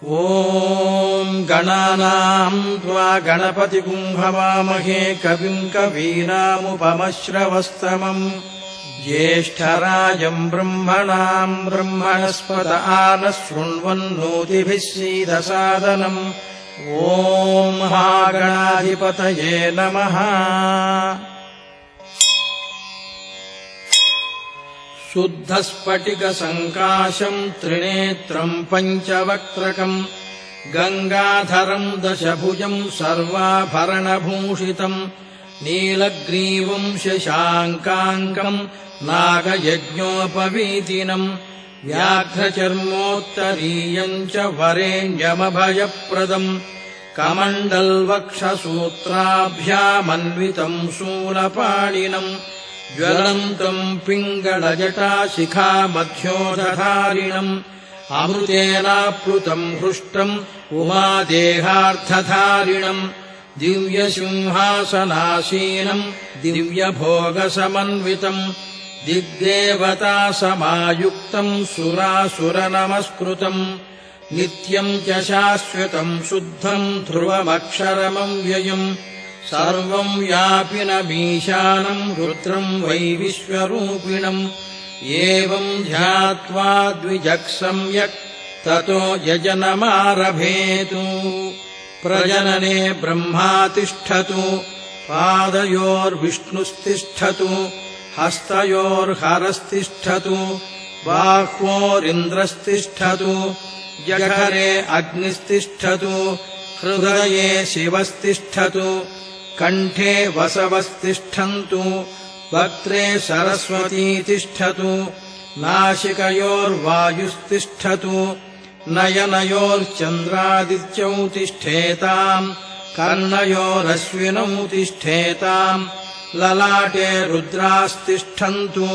ॐ गणानाम् त्वा गणपतिगुं हवामहे कविम् कवीनामुपमश्रवस्तमम् ज्येष्ठराजम् ब्रह्मणाम् ब्रह्मणस्पत आनः शृण्वन्नोतिभिः सीदसादनम् ॐ महागणाधिपतये नमः। शुद्धस्फटिकसङ्काशम् त्रिनेत्रम् पञ्चवक्त्रकम् गङ्गाधरम् दशभुजम् सर्वाभरणभूषितम् नीलग्रीवम् शशाङ्काङ्कम् नागयज्ञोपवीतिनम् व्याघ्रचर्मोत्तरीयम् च वरेण्यमभयप्रदम् कमण्डलवक्षसूत्राभ्यामन्वितम् शूलपाणिनम् ज्वलन्तम् पिङ्गलजटाशिखामध्योदधारिणम् अमृतेनाप्लुतम् हृष्टम् उमादेहार्थधारिणम् दिव्यसिंहासनासीनम् दिव्यभोगसमन्वितम् दिग्देवतासमायुक्तम् सुरासुरनमस्कृतम् नित्यम् च शाश्वतम् शुद्धम् ध्रुवमक्षरमव्ययम् सर्वम् व्यापिनमीशानम् रुद्रम् वै विश्वरूपिणम् एवम् ध्यात्वा द्विजः सम्यक् ततो यजनमारभेतु। प्रजनने ब्रह्मा तिष्ठतु पादयोर्विष्णुस्तिष्ठतु हस्तयोर्हरस्तिष्ठतु बाह्वोरिन्द्रस्तिष्ठतु जठरे अग्निस्तिष्ठतु हृदये शिवस्तिष्ठतु कण्ठे वसवस्तिष्ठन्तु वक्त्रे सरस्वती तिष्ठतु नासिकयोर्वायुस्तिष्ठतु नयनयोर्चन्द्रादित्यौ तिष्ठेताम् कर्णयोरश्विनौ तिष्ठेताम् ललाटे रुद्रास्तिष्ठन्तु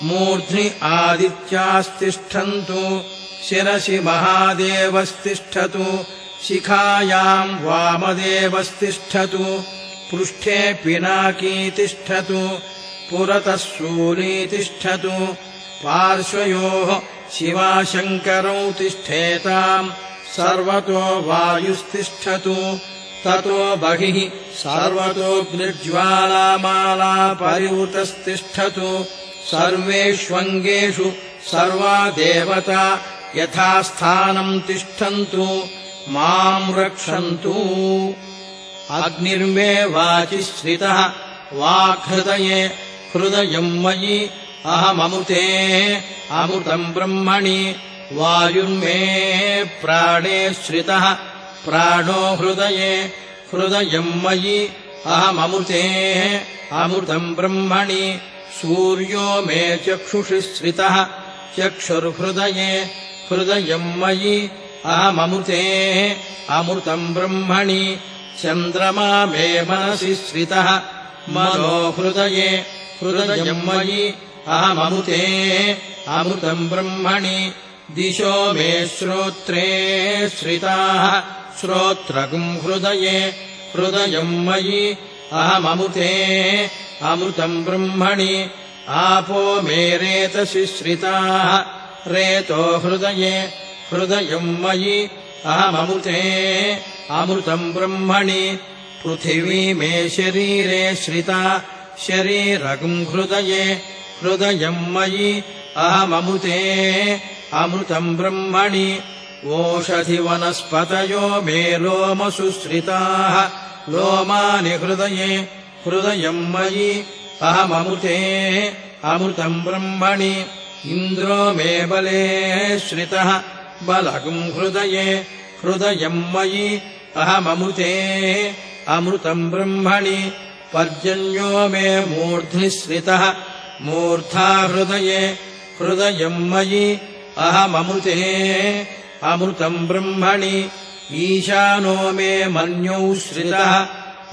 मूर्ध्नि आदित्यास्तिष्ठन्तु शिरसि महादेवस्तिष्ठतु शिखायाम् वामदेवस्तिष्ठतु पृष्ठे पिनाकी तिष्ठतु पुरतः शूली तिष्ठतु पार्श्वयोः शिवाशङ्करौ तिष्ठेताम् सर्वतो वायुस्तिष्ठतु ततो बहिः सर्वतोऽग्निज्वालामाला परिवृतस्तिष्ठतु सर्वेष्वङ्गेषु सर्वा देवता यथास्थानम् तिष्ठन्तु माम् रक्षन्तु। अग्निर्मे वाचि श्रितः वाक्हृदये हृदयम् मयि अहममृते अमृतम् ब्रह्मणि वायुर्मे प्राणे श्रितः प्राणो हृदये हृदयम् मयि अहममृते अमृतम् ब्रह्मणि सूर्यो मे चक्षुषि श्रितः चक्षुर्हृदये हृदयम् मयि अहममृते अमृतम् ब्रह्मणि चन्द्रमा मे मनसि श्रितः मनो हृदये हृदयम् मयि अहममृते अमृतम् ब्रह्मणि दिशो मे श्रोत्रे श्रिताः श्रोत्रगुम् हृदये हृदयम् मयि अहममृते अमृतम् ब्रह्मणि आपो मे रेतसि श्रिताः रेतो हृदये हृदयम् मयि अहममृते अमृतम् ब्रह्मणि पृथिवी मे शरीरे श्रिता शरीरगुम् हृदये हृदयम् मयि अहममृते अमृतम् ब्रह्मणि ओषधिवनस्पतयो मे लोमसु श्रिताः लोमानि हृदये हृदयम् मयि अहममृते अमृतम् ब्रह्मणि इन्द्रो मे बले श्रितः बलगुम् हृदये हृदयम् मयि अहममृते अमृतम् ब्रह्मणि पर्जन्यो मे मूर्ध्नि श्रितः मूर्धा हृदये हृदयम् मयि अहममृते अमृतम् ब्रह्मणि ईशानो मे मन्यौ श्रितः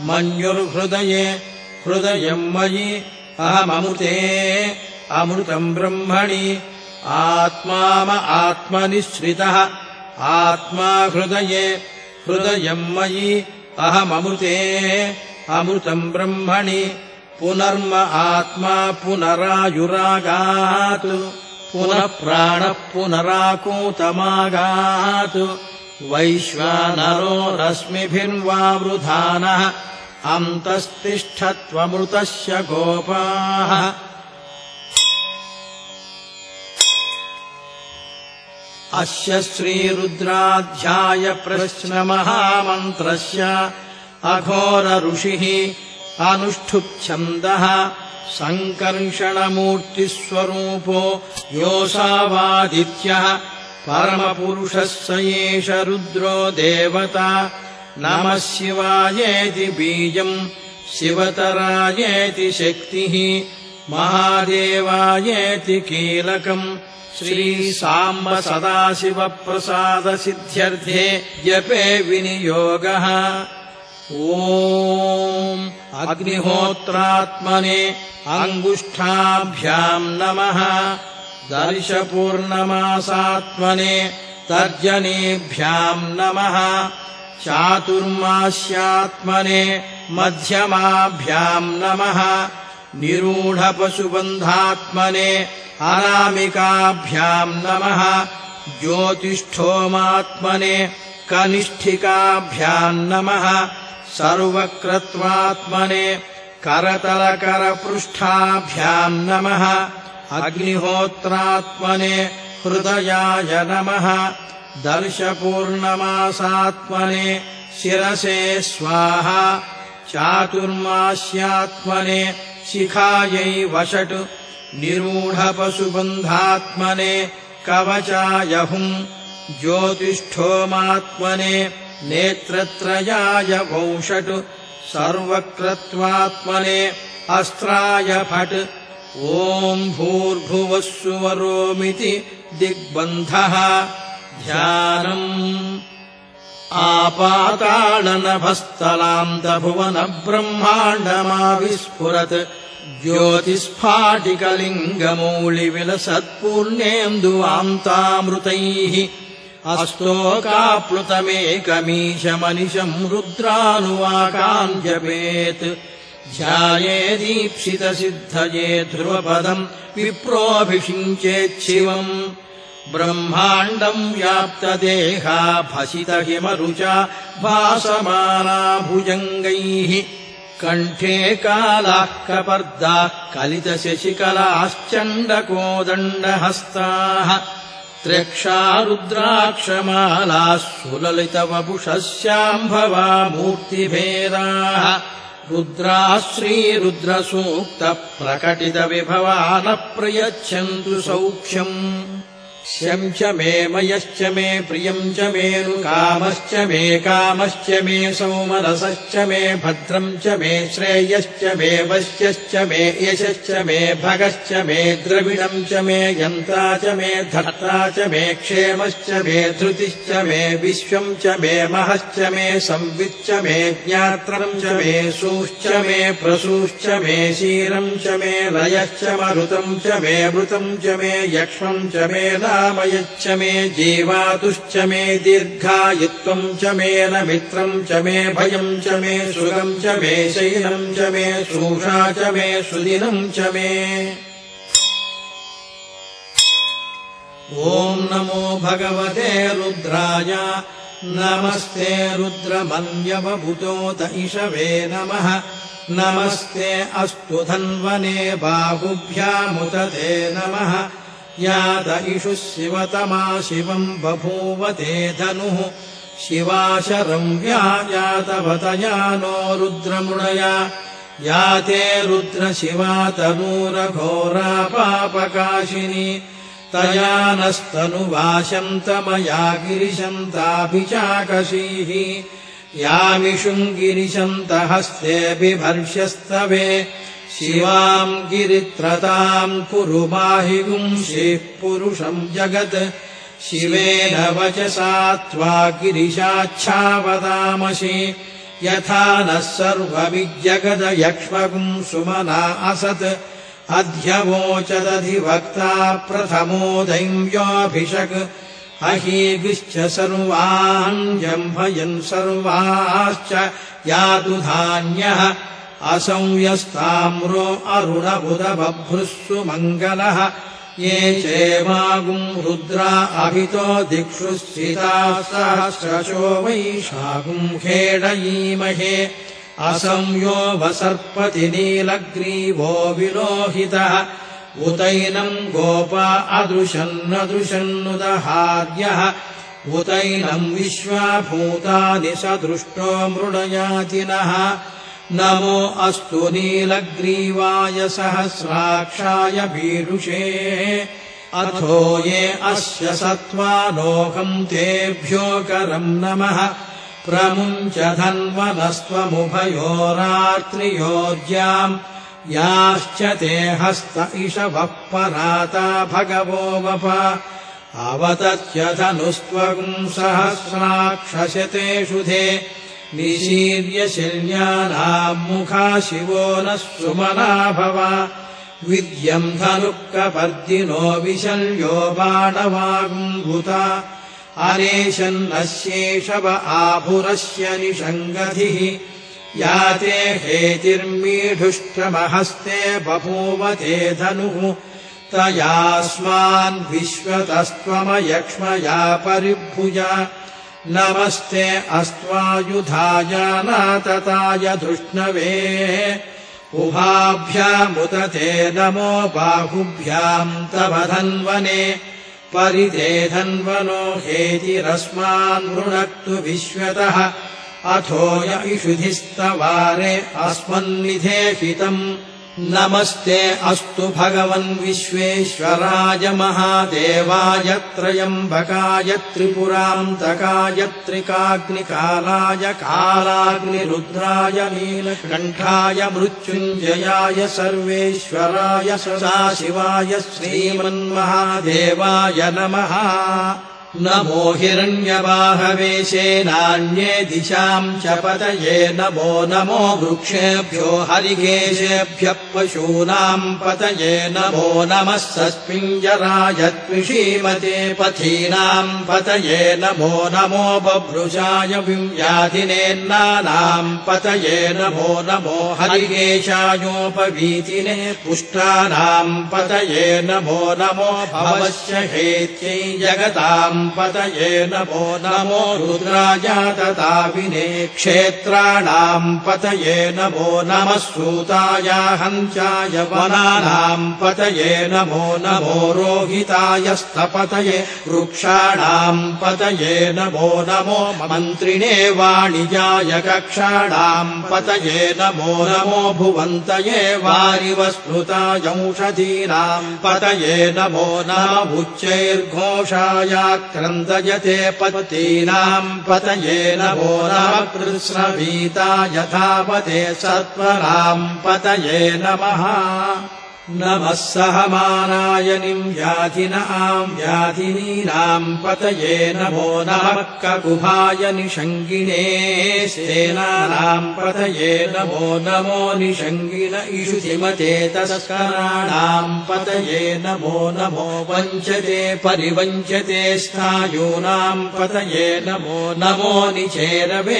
मन्युर्हृदये हृदयम् मयि अहममृते अमृतम् ब्रह्मणि आत्मा आत्मनि श्रितः आत्मा हृदये हृदयम् मयि अहममृते अमृतम् ब्रह्मणि पुनर्म आत्मा पुनरायुरागात् पुनः प्राणः पुनराकूतमागात् वैश्वानरो रश्मिभिर्वावृधानः अन्तस्तिष्ठत्वमृतस्य गोपाः अस्य श्रीरुद्राध्याय प्रश्नमहामन्त्रस्य अघोर ऋषिः अनुष्ठुप्छन्दः सङ्कर्षणमूर्तिस्वरूपो योऽसावादित्यः परमपुरुषः स एष रुद्रो देवता नमः शिवायेति बीजम् शिवतरायेति शक्तिः महादेवायेति कीलकम् श्रीसाम्ब सदाशिवप्रसादसिद्ध्यर्थे जपे विनियोगः। ॐ अग्निहोत्रात्मने अङ्गुष्ठाभ्याम् नमः। दर्शपूर्णमासात्मने तर्जनीभ्याम् नमः। चातुर्मास्यात्मने मध्यमाभ्याम् नमः। निरूढपशुबन्धात्मने अनामिकाभ्याम् नमः। ज्योतिष्ठोमात्मने कनिष्ठिकाभ्याम् नमः। सर्वक्रत्वात्मने करतलकरपृष्ठाभ्याम् नमः। अग्निहोत्रात्मने हृदयाय नमः। दर्शपूर्णमासात्मने शिरसे स्वाहा। चातुर्मास्यात्मने शिखायै वषट्। निरूढपशुबन्धात्मने कवचाय हुम्। ज्योतिष्ठोमात्मने नेत्रत्रयाय वौषट्। सर्वक्रत्वात्मने अस्त्राय फट्। ॐ भूर्भुवः सुवरोमिति दिग्बन्धः। ध्यानम् आपाताडनभस्थलान्तभुवनब्रह्माण्डमाविस्फुरत्। ज्योतिस्फाटिकलिङ्गमौलिविलसत्पूर्णेन्दुवान्तामृतैः। अस्तोकाप्लुतमेकमीशमनिशम् रुद्रानुवाकाञ्जपेत्। ध्यायेदीप्सितसिद्धये ध्रुवपदम् विप्रोऽभिषिञ्चेच्छिवम्। ब्रह्माण्डम् व्याप्तदेहा भसितहिमरुचा भासमाना भुजङ्गैः। कण्ठे कालाः कपर्दाः कलितशशिकलाश्चण्डकोदण्डहस्ताः। त्र्यक्षा रुद्राक्षमालाः सुललितवपुषः शाम्भवा मूर्तिभेदाः। रुद्राः श्रीरुद्रसूक्तप्रकटितविभवानः प्रयच्छन्तु सौख्यम्। शं च मे मयश्च मे प्रियम् च मेऽनुकामश्च मे कामश्च मे सौमनसश्च मे भद्रम् च मे श्रेयश्च मे वश्यश्च मे यशश्च मे भगश्च मे द्रविणम् च मे यन्ता च मे धर्ता च मे क्षेमश्च मे धृतिश्च मे विश्वम् च मे महश्च मे संविच्च मे ज्ञात्रम् च मे सूश्च मे प्रसूश्च मे शीरम् च मे लयश्च मरुतम् च मे मृतम् च मे यक्ष्मम् च मे नामयच्च मे जीवातुश्च मे दीर्घायुत्वम् च मे न मित्रम् च मे भयम् च मे सुगम् च मे शैलम् च मे शूषा च मे सुदिनम् च मे। ॐ नमो भगवते रुद्राय। नमस्ते रुद्रमन्यवभूतोत इषवे नमः। नमस्ते अस्तु धन्वने बाहुभ्यामुत ते नमः। यात इषुः शिवतमा शिवम् बभूवते धनुः। शिवाशरम् व्यायातवतया नो रुद्रमुणया। याते रुद्रशिवा तनूरघोरा पापकाशिनी। तया नस्तनुवाशन्तमया गिरिशन्ताभिचाकशीः। यामिषुम् गिरिशन्तहस्ते बिभर्ष्यस्तवे। शिवाम् गिरित्रताम् कुरु माहि गुंषिः पुरुषम् जगत्। शिवेन वचसा त्वा गिरिशाच्छावदामसि। यथा नः सर्वविज्जगदयक्ष्मगुम् सुमना असत्। अध्यवोचदधिवक्ता प्रथमो दैव्योऽभिषक्। अहीगिश्च सर्वान् जम्भयन् सर्वाश्च यातु धान्यः। असंयस्ताम्रो अरुणबुधबभ्रुः सुमङ्गलः। ये चेमागुम् रुद्रा अभितो दिक्षु स्थिताः सहस्रशो वैशाखुम् खेडयीमहे असंयो वसर्पति नीलग्रीवो विलोहितः उतैनम् गोपा अदृशन्नदृशन्नुदहार्यः उतैनम् विश्वाभूतानि सदृष्टो मृडयातिनः नमो अस्तु नीलग्रीवाय सहस्राक्षाय भीरुषे अथो ये अस्य सत्त्वानोऽहम् तेभ्यो करम् नमः प्रमुञ्च धन्वनस्त्वमुभयोरात्रियोर्ज्याम् याश्च ते हस्त इषवः पराता भगवो वप अवतत्य धनुस्त्वम् सहस्राक्षशतेषु धे निशीर्य शिल्यानाम् मुखा शिवो नः सुमना भव विद्यम् धनुःकपर्दिनो विशल्यो बाणवागुम्भुता अनेशन्नस्येषव आभुरस्य निषङ्गधिः याते हेतिर्मीढुष्टमहस्ते बभूव ते धनुः तयास्मान् विश्वतस्त्वमयक्ष्मया परिभुजा नमस्ते अस्त्वायुधाय नातताय धृष्णवे उभाभ्यामुत ते नमो बाहुभ्याम् तव धन्वने परिते धन्वनो हेतिरस्मान् वृणक्तु विश्वतः अथो य इषुधिस्तवारे अस्मन्निधेहितम् नमस्ते अस्तु भगवन् विश्वेश्वराय महादेवाय त्रयम्बकाय त्रिपुरान्तकाय त्रिकाग्निकालाय कालाग्निरुद्राय नीलकण्ठाय मृत्युञ्जयाय सर्वेश्वराय सदाशिवाय श्रीमन्महादेवाय नमः नमो हिरण्यवाहवे सेनान्ये दिशाम् च पतये नमो नमो वृक्षेभ्यो हरिकेशेभ्यः पशूनाम् पतये नमो नमः सस्मिञ्जराय त्विषीमते पथीनाम् पतये नमो नमो बभ्रुषाय व्याधिनेन्नानाम् पतये नमो नमो हरिकेशायोपवीतिने पुष्टानाम् पतये नमो नमो भवस्य हेत्यै जगताम् पतये नमो नमो रुद्राजातताविने क्षेत्राणाम् पतये नमो नमः सूताय हंसाय वनानाम् पतये नमो नमो रोहिताय स्थपतये वृक्षाणाम् पतये नमो नमो मन्त्रिणे वाणिजाय कक्षाणाम् पतये नमो नमो भुवन्तये वारिवस्मृताय औषधीनाम् पतये नमो नमः उच्चैर्घोषाय क्रन्दयते पतीनाम् पतये नमो नमः कृत्स्नवीताय धावते सत्वराम् पतये नमः नमः सहमानाय व्याधिनाम् व्याधिनीनाम् पतये नमो नमः ककुभाय निषङ्गिणे सेनानाम् पतये नमो नमो निषङ्गिन इषुधिमते तस्कराणाम् पतये नमो नमो वञ्चते परिवञ्चते स्थायूनाम् पतये नमो नमो निचेरवे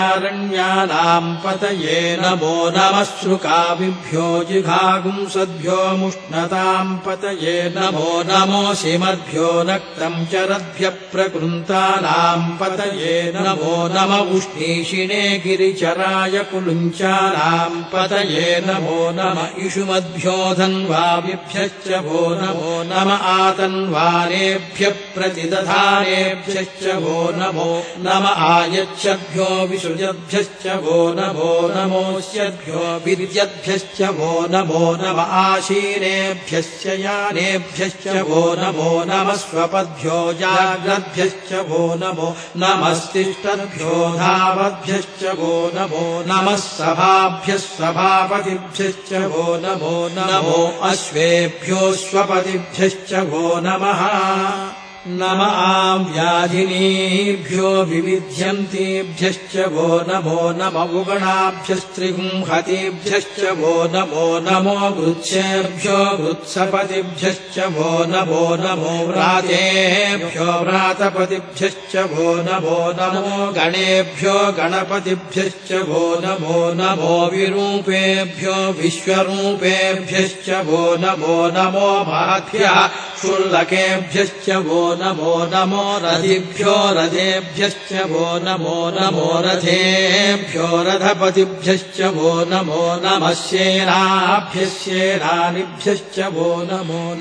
परिचरायारण्यानाम् पतये नमो नमः श्रुकाविभ्यो जिघागुंसद्भ्यो मुष्णताम् पतये नमो नमो सिमद्भ्यो नक्तम् चरद्भ्यः प्रकृन्तानाम् पतये नमो नम उष्णीषिणे गिरिचराय कुलुञ्चानाम् पतये नमो नम इषुमद्भ्यो धन्वाविभ्यश्च वो नमो नम आतन्वानेभ्यः प्रतिदधानेभ्यश्च वो नमो नम आयच्छद्भ्यो विसृजद्भ्यश्च वो नमो नमोऽस्यद्भ्यो विद्यद्भ्यश्च वो नमो नम आशीनेभ्यश्च यानेभ्यश्च वो नमो नमः स्वपद्भ्यो जाग्रद्भ्यश्च वो नमो नमस्तिष्ठद्भ्यो धावद्भ्यश्च वो नमो नमः सभाभ्यः सभापतिभ्यश्च वो नमो नमो अश्वेभ्यो स्वपतिभ्यश्च वो नमः नम आव्याधिनीभ्यो विविध्यन्तेभ्यश्च वो नमो नम उगणाभ्यस्त्रिगुंहतेभ्यश्च वो नमो वृत्सेभ्यो वृत्सपतिभ्यश्च वो नमो व्रातेभ्यो व्रातपतिभ्यश्च वो नमो गणेभ्यो गणपतिभ्यश्च वो नमो विरूपेभ्यो विश्वरूपेभ्यश्च वो नमो महद्भ्यः क्षुल्लकेभ्यश्च वो नमो रथिभ्यो रथेभ्यश्च वो नमो रथेभ्यो रथपतिभ्यश्च वो नमः सेनाभ्यश्चेनानिभ्यश्च वो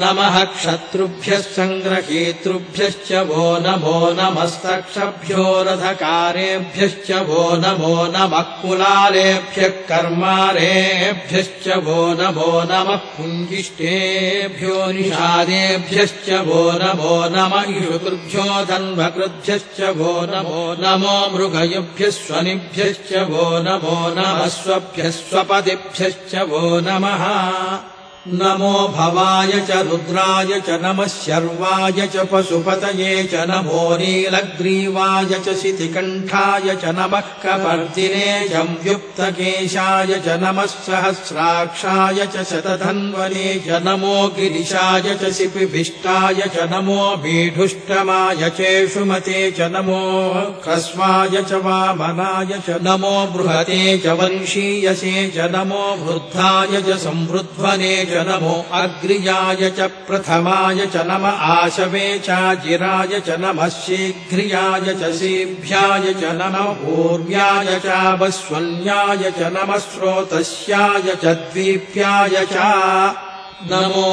नमः क्षत्रुभ्यः सङ्ग्रहीतृभ्यश्च वो नमस्तक्षभ्यो रथकारेभ्यश्च वो नमः कुलालेभ्यः कर्मारेभ्यश्च वो नमः पुञ्जिष्टेभ्यो निषादेभ्यश्च वो नमः इषुकृभ्यो धन्वकृभ्यश्च वो नमो मृगयुभ्यः स्वनिभ्यश्च वो नमः स्वभ्यः स्वपतिभ्यश्च वो नमः नमो भवाय च रुद्राय च नमः शर्वाय च पशुपतये च नमो नीलग्रीवाय च शितिकण्ठाय च नमः कपर्दिने च व्युक्तकेशाय च नमः सहस्राक्षाय च शतधन्वने च नमो गिरिशाय च शिपिभिष्टाय च नमो भीढुष्टमाय चेषुमते च नमो ह्रस्वाय च वामनाय च नमो बृहते च वंशीयसे च नमो वृद्धाय च संवृध्वने च नमो अग्र्याय च प्रथमाय च नम आशवे चाजिराय च नमः शीघ्र्याय च शीभ्याय च नमः पूर्व्याय चावस्वन्याय च नमः स्रोतस्याय च द्वीप्याय च नमो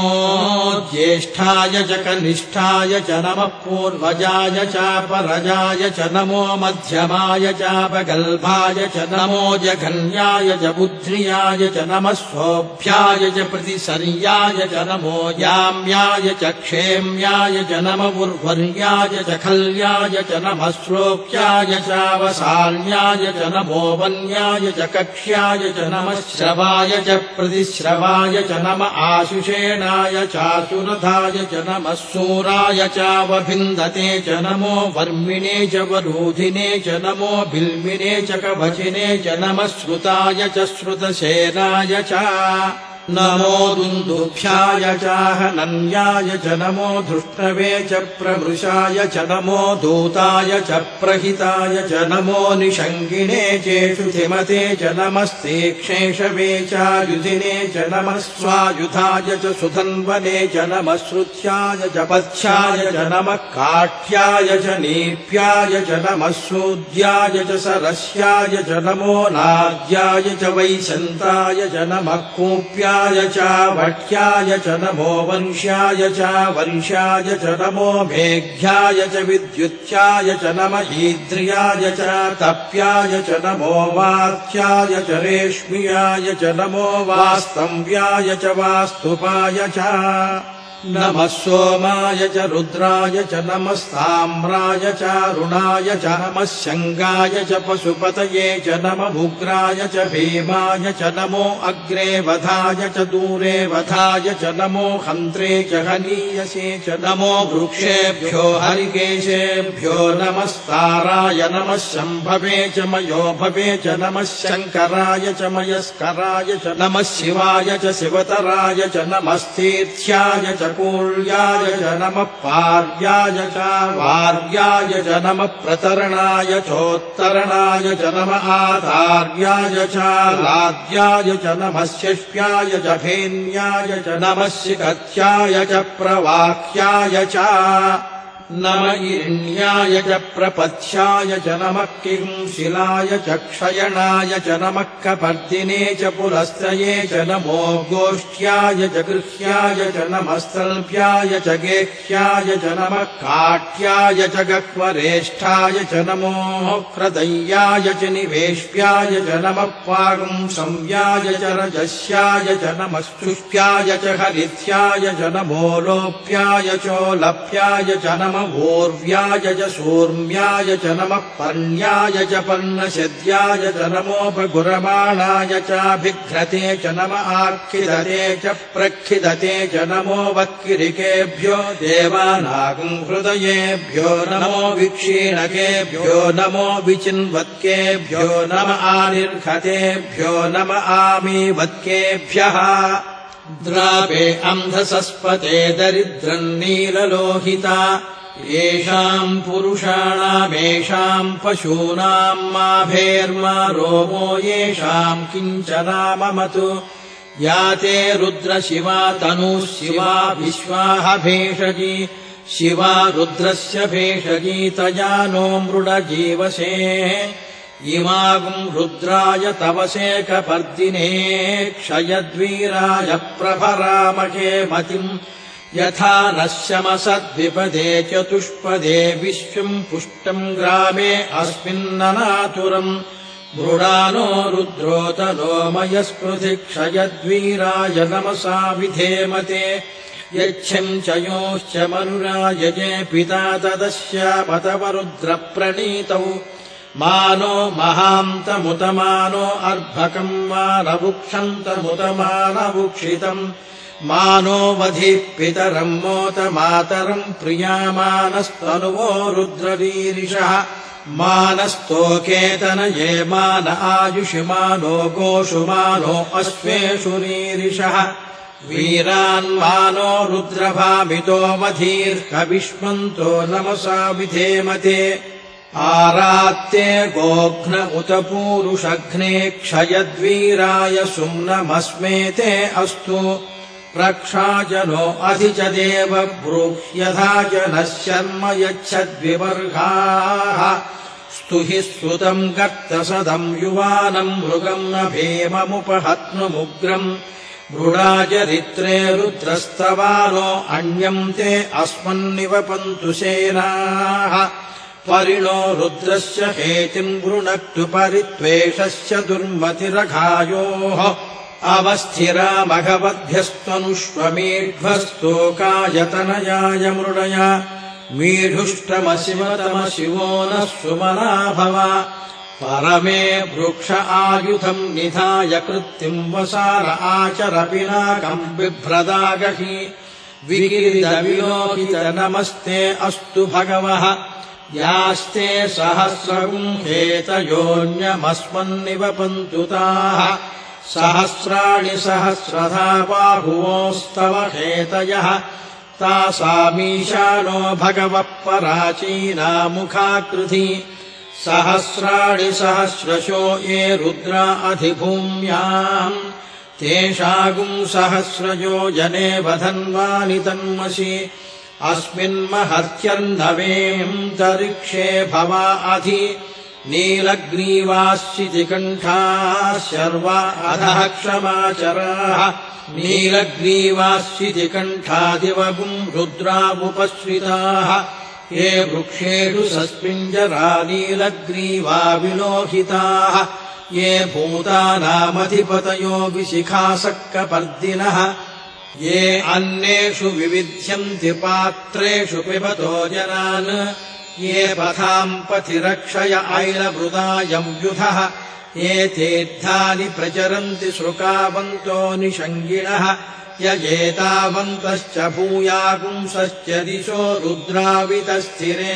ज्येष्ठाय च कनिष्ठाय च नमः पूर्वजाय चापरजाय च नमो मध्यमाय चापगल्भाय च नमो जघन्याय च बुद्ध्रियाय च नमः सोऽभ्याय च प्रतिसर्याय च नमो याम्याय च क्षेम्याय च नमः उर्वर्याय च खल्याय च नमः श्लोक्याय चावसान्याय च नमो वन्याय च कक्ष्याय च नमः श्रवाय च प्रतिश्रवाय च नमः आशुषेणाय चासुरथाय च नमः सूराय चावभिन्दते च नमो वर्मिणे च वरूधिने च नमो बिल्मिने च कवचिने च नमः श्रुताय च श्रुतसेनाय च नमो दुन्दुभ्याय चाहनन्याय च नमो धृष्णवे च प्रमृषाय च नमो दूताय च प्रहिताय च नमो निषङ्गिणे चेषुधिमते च नमस्ते क्षेषवे चायुधिने च नमः स्वायुधाय च सुधन्वने च नमः श्रुत्याय च पथ्याय च नमः काठ्याय च नीप्याय च नमः सूद्याय च सरस्याय च नमो नाद्याय च वैशन्ताय च नमः कूप्याय च भट्याय च नमो वंश्याय च वंश्याय च नमो मेघ्याय च विद्युत्याय च नमः ईद्रियाय च तप्याय च नमो वात्याय च रेश्म्याय च नमो वास्तव्याय च वास्तुपाय च नमः सोमाय च रुद्राय च नमस्ताम्राय च रुणाय च नमः शङ्गाय च पशुपतये च नमः उग्राय च भीमाय च नमो अग्रे वधाय च दूरे वधाय च नमो हन्त्रे च हनीयसे च नमो वृक्षेभ्यो हरिकेशेभ्यो नमस्ताराय नमः शम्भवे च मयोभवे च नमः शङ्कराय च मयस्कराय च नमः शिवाय च शिवतराय च नमस्तीर्थ्याय च कूल्याय च नमः पार्याय च वार्याय च नमः प्रतरणाय चोत्तरणाय च नमः आधार्याय च लाद्याय च नमः शिष्याय च भेन्याय च नमः शिखत्याय च प्रवाक्याय च नम इरण्याय च प्रपथ्याय च नमः किंशिलाय च क्षयणाय च नमः कपर्दिने च पुलस्त्रये च नमो गोष्ठ्याय च गृह्याय च नमः स्तल्भ्याय च गेह्याय च नमः काठ्याय च गह्वरेष्ठाय च नमो ह्रदय्याय च निवेश्याय च नमः पागुंसंव्याय च रजस्याय च नमः स्तुष्प्याय च हरिथ्याय च नमो लोप्याय चोलप्याय च नमः ऊर्व्याय च सूर्म्याय च नमः पर्ण्याय च पर्णशद्याय च नमोपगुरमाणाय चाभिघ्रते च नम आक्षिदते च प्रक्षिदते च नमो वक्किरिकेभ्यो देवानागं हृदयेभ्यो नमो विक्षीणकेभ्यो नमो विचिन्वत्केभ्यो नम आनिर्घतेभ्यो नम आमीवत्केभ्यः द्रावे अन्धसस्पते दरिद्रम् नीललोहिता येषाम् पुरुषाणामेषाम् पशूनाम् माभेर्मा रोमो येषाम् किञ्चनाममतु या ते रुद्रशिवा तनुः शिवा विश्वाह भेषजी शिवा रुद्रस्य भेषजी तया नो मृडजीवसे इमागुम् रुद्राय तवसेकपर्दिने क्षयद्वीराय प्रभरामहे मतिम् यथा नः शमसद्विपदे चतुष्पदे विश्वम् पुष्टम् ग्रामे अस्मिन्ननातुरम् मृडानो रुद्रोतनो मयस्पृथि क्षयद्वीराय नमसा विधेमते यच्छम् च योश्च मनुरायजे पिता तदस्यापतवरुद्रप्रणीतौ मानो महान्तमुतमानो अर्भकम् मानवुक्षन्तमुतमानवुक्षितम् मानो वधिः पितरम् मोतमातरम् प्रियामानस्तनुवो रुद्ररीरिषः मानस्तोकेतनये मान आयुषि मानो गोषु मानो अश्वेषु रीरिषः वीरान्मानो रुद्रभामितो मधीर्कविष्मन्तो नमसा विधेमते आरात्ते गोघ्न उत पूरुषघ्ने क्षयद्वीराय सुम्नमस्मेते अस्तु प्रक्षाजनो अधि च देव ब्रूह्यथा जनः शर्म यच्छद्विवर्गाः स्तुहि श्रुतम् गर्तसदम् युवानम् मृगम् न भेममुपहत्नुमुग्रम् मृडाचरित्रे रुद्रस्तवानो अन्यम् ते अस्मन्निवपन्तु सेनाः परिणो रुद्रस्य हेतिम् गृणक्तु परित्वेषस्य दुर्मतिरघायोः अवस्थिरा मघवद्भ्यस्तनुष्वमीढ्वस्तोकायतनयाय मृडया मीढुष्टमशिवतमशिवो नः सुमना भव परमे वृक्ष आयुधम् निधाय कृत्तिम् वसार आचर पिनाकम् बिभ्रदागहि विकिरिदविलोकित नमस्ते अस्तु भगवः यास्ते सहस्रगुम् हेतयोऽन्यमस्मन्निवपन्तु ताः सहस्राणि सहस्रधा बाहुवोस्तव हेतयः तासामीशानो भगवः पराचीनामुखाकृति सहस्राणि सहस्रशो ये रुद्रा अधिभूम्याम् तेषागुम् सहस्रयो जने वधन्वानि तन्मसि अस्मिन्महत्यर्णवेऽन्तरिक्षे भवा अधि नीलग्रीवाश्चितिकण्ठाः शर्वा अधः क्षमाचराः नीलग्रीवाश्चितिकण्ठादिवगुम् रुद्रावुपश्रिताः ये वृक्षेषु सस्मिञ्जरा नीलग्रीवा विलोहिताः ये भूतानामधिपतयो विशिखासक्कपर्दिनः ये अन्नेषु विविध्यन्ति पात्रेषु पिबतो जनान् ये पथाम् पथिरक्षय ऐलभृदायम् युधः ये तीर्थानि प्रचरन्ति श्रुकावन्तो निषङ्गिणः यजेतावन्तश्च भूयागुंसश्च दिशो रुद्रावितस्थिरे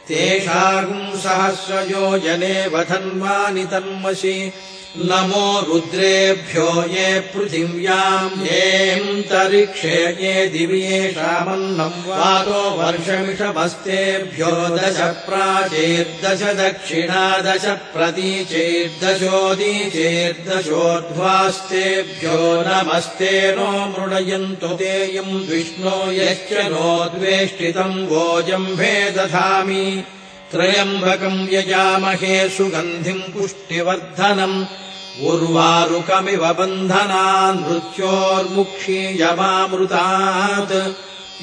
तेषागुम् सहस्रयो जने वधन्वानि तन्मसि नमो रुद्रेभ्यो ये पृथिव्याम् येऽन्तरिक्षे ये दिवि येषामन्नम् वातो वर्षमिषमस्तेभ्यो दश प्राचेर्दश दक्षिणा दश प्रतीचेर्दशोदीचेर्दशोर्ध्वास्तेभ्यो नमस्ते नो मृडयन्तु तेयम् विष्णो यश्च नो द्वेष्टितम् वोजम्भे दधामि त्रयम्बकम् यजामहे सुगन्धिम् पुष्टिवर्धनम् उर्वारुकमिव बन्धनान् मृत्योर्मुक्षीयमामृतात्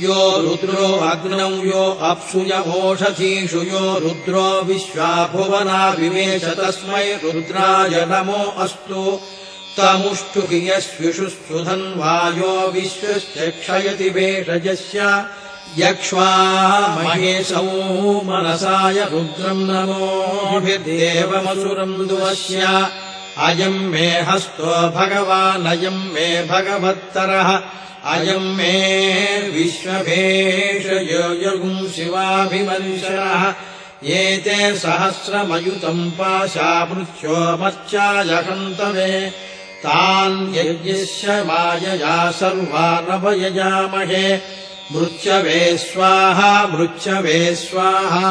यो रुद्रो अग्नौ यो अप्सुय ओषधीषु यो रुद्रो विश्वाभुवना विवेश तस्मै रुद्राय नमो अस्तु तमुष्टुहि यस्विषु सुधन्वायो विश्वस्य क्षयति भेषजस्य यक्ष्वामहेशौ मनसाय रुद्रम् नमोभिर्देवमसुरम् दुवस्य अयम् मे हस्तो भगवानयम् मे भगवत्तरः अयम् मे विश्वभेषयोगुम् शिवाभिमन्शरः एते सहस्रमयुतम् पाशा मृत्यो मर्चाय हन्तवे तान् यज्ञस्य मायया सर्वानभयजामहे मृच्छवे स्वाहा मृच्छवे स्वाहा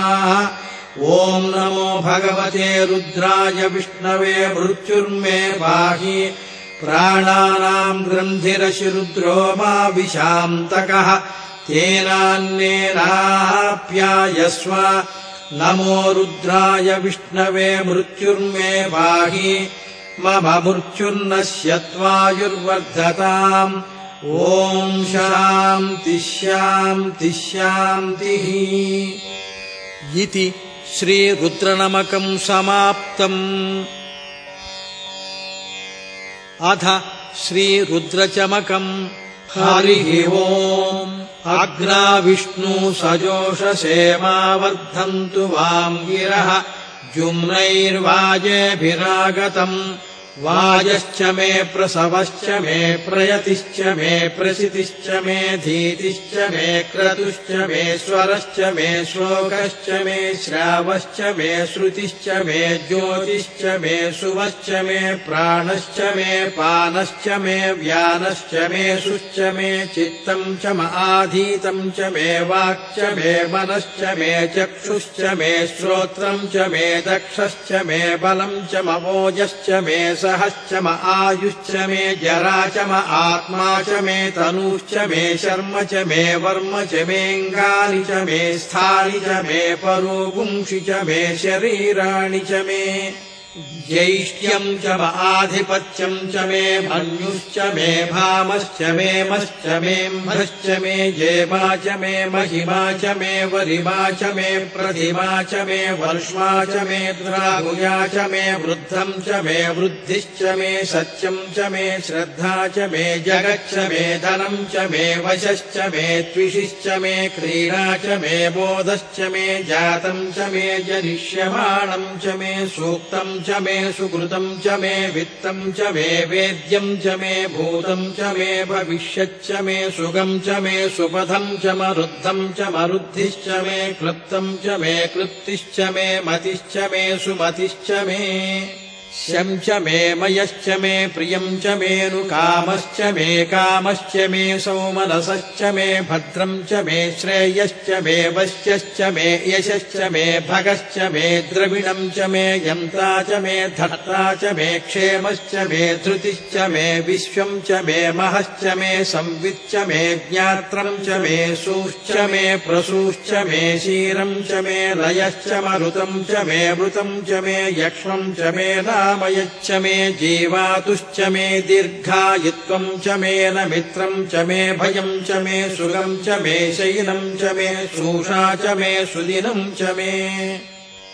ॐ नमो भगवते रुद्राय विष्णवे मृत्युर्मे पाहि प्राणानाम् ग्रन्थिरशिरुद्रो मा विशान्तकः तेनान्येनाप्यायस्व नमो रुद्राय विष्णवे मृत्युर्मे पाहि मम मृत्युर्नश्यत्वायुर्वर्धताम् ॐ शान्तिः शान्तिः शान्तिः इति श्रीरुद्रनमकम् समाप्तम्। अथ श्रीरुद्रचमकम् हरिः ओम् अग्ना विष्णु सजोषसेमा वर्धन्तु वाम् गिरः जुम्नैर्वाजेभिरागतम् वाजश्च मे प्रसवश्च मे प्रयतिश्च मे प्रसितिश्च मे धीतिश्च मे क्रतुश्च मे स्वरश्च मे श्लोकश्च मे श्रावश्च मे श्रुतिश्च मे ज्योतिश्च मे सुवश्च मे प्राणश्च मे पानश्च मे व्यानश्च मे शुश्च मे चित्तम् च आधीतम् च मे वाक्च मे मनश्च मे चक्षुश्च मे श्रोत्रम् च मे दक्षश्च मे बलम् च मवोजश्च मे सहश्च म आयुश्च मे जरा च म आत्मा च मे तनुश्च मे शर्म च मे वर्म च मेऽङ्गानि च मे स्थानि च मे परोपुंषि च मे शरीराणि च मे ज्यैष्ठ्यम् च म आधिपत्यम् च मे मन्युश्च मे भामश्च मे मश्च मे म्भश्च मे जेमा च मे महिमा च मे वरिमा च मे प्रतिमा च मे वर्ष्मा च मे द्राहुया च मे वृद्धम् च मे वृद्धिश्च मे सत्यम् च मे श्रद्धा च मे जगच्च मे धनम् च मे वशश्च मे त्विषिश्च मे क्रीडा च मे बोधश्च मे जातम् च मे जनिष्यमाणम् च मे सूक्तम् च मे सुकृतम् च मे वित्तम् च मे वेद्यम् च मे भूतम् च मे भविष्यच्च मे सुगम् च मे सुपथम् च मरुद्धम् च मरुद्धिश्च मे क्लृप्तम् च मे क्लृप्तिश्च मे मतिश्च मे सुमतिश्च मे शम् च मे मयश्च मे प्रियम् च मेऽनुकामश्च मे कामश्च मे सौमनसश्च मे भद्रम् च मे श्रेयश्च मे वश्यश्च मे यशश्च मे भगश्च मे द्रविणम् च मे यन्ता च मे धर्ता च मे क्षेमश्च मे धृतिश्च मे विश्वम् च मे महश्च मे संविच्च मे ज्ञात्रम् च मे सूश्च मे प्रसूश्च मे क्षीरम् च मे लयश्च मरुतम् च मे मृतम् च मे यक्ष्मम् च मे नामयच्च मे जीवातुश्च मे दीर्घायुत्वम् च मे न मित्रम् च मे भयम् च मे सुगम् च मे शयनम् च मे शूषा च मे सुदिनम् च मे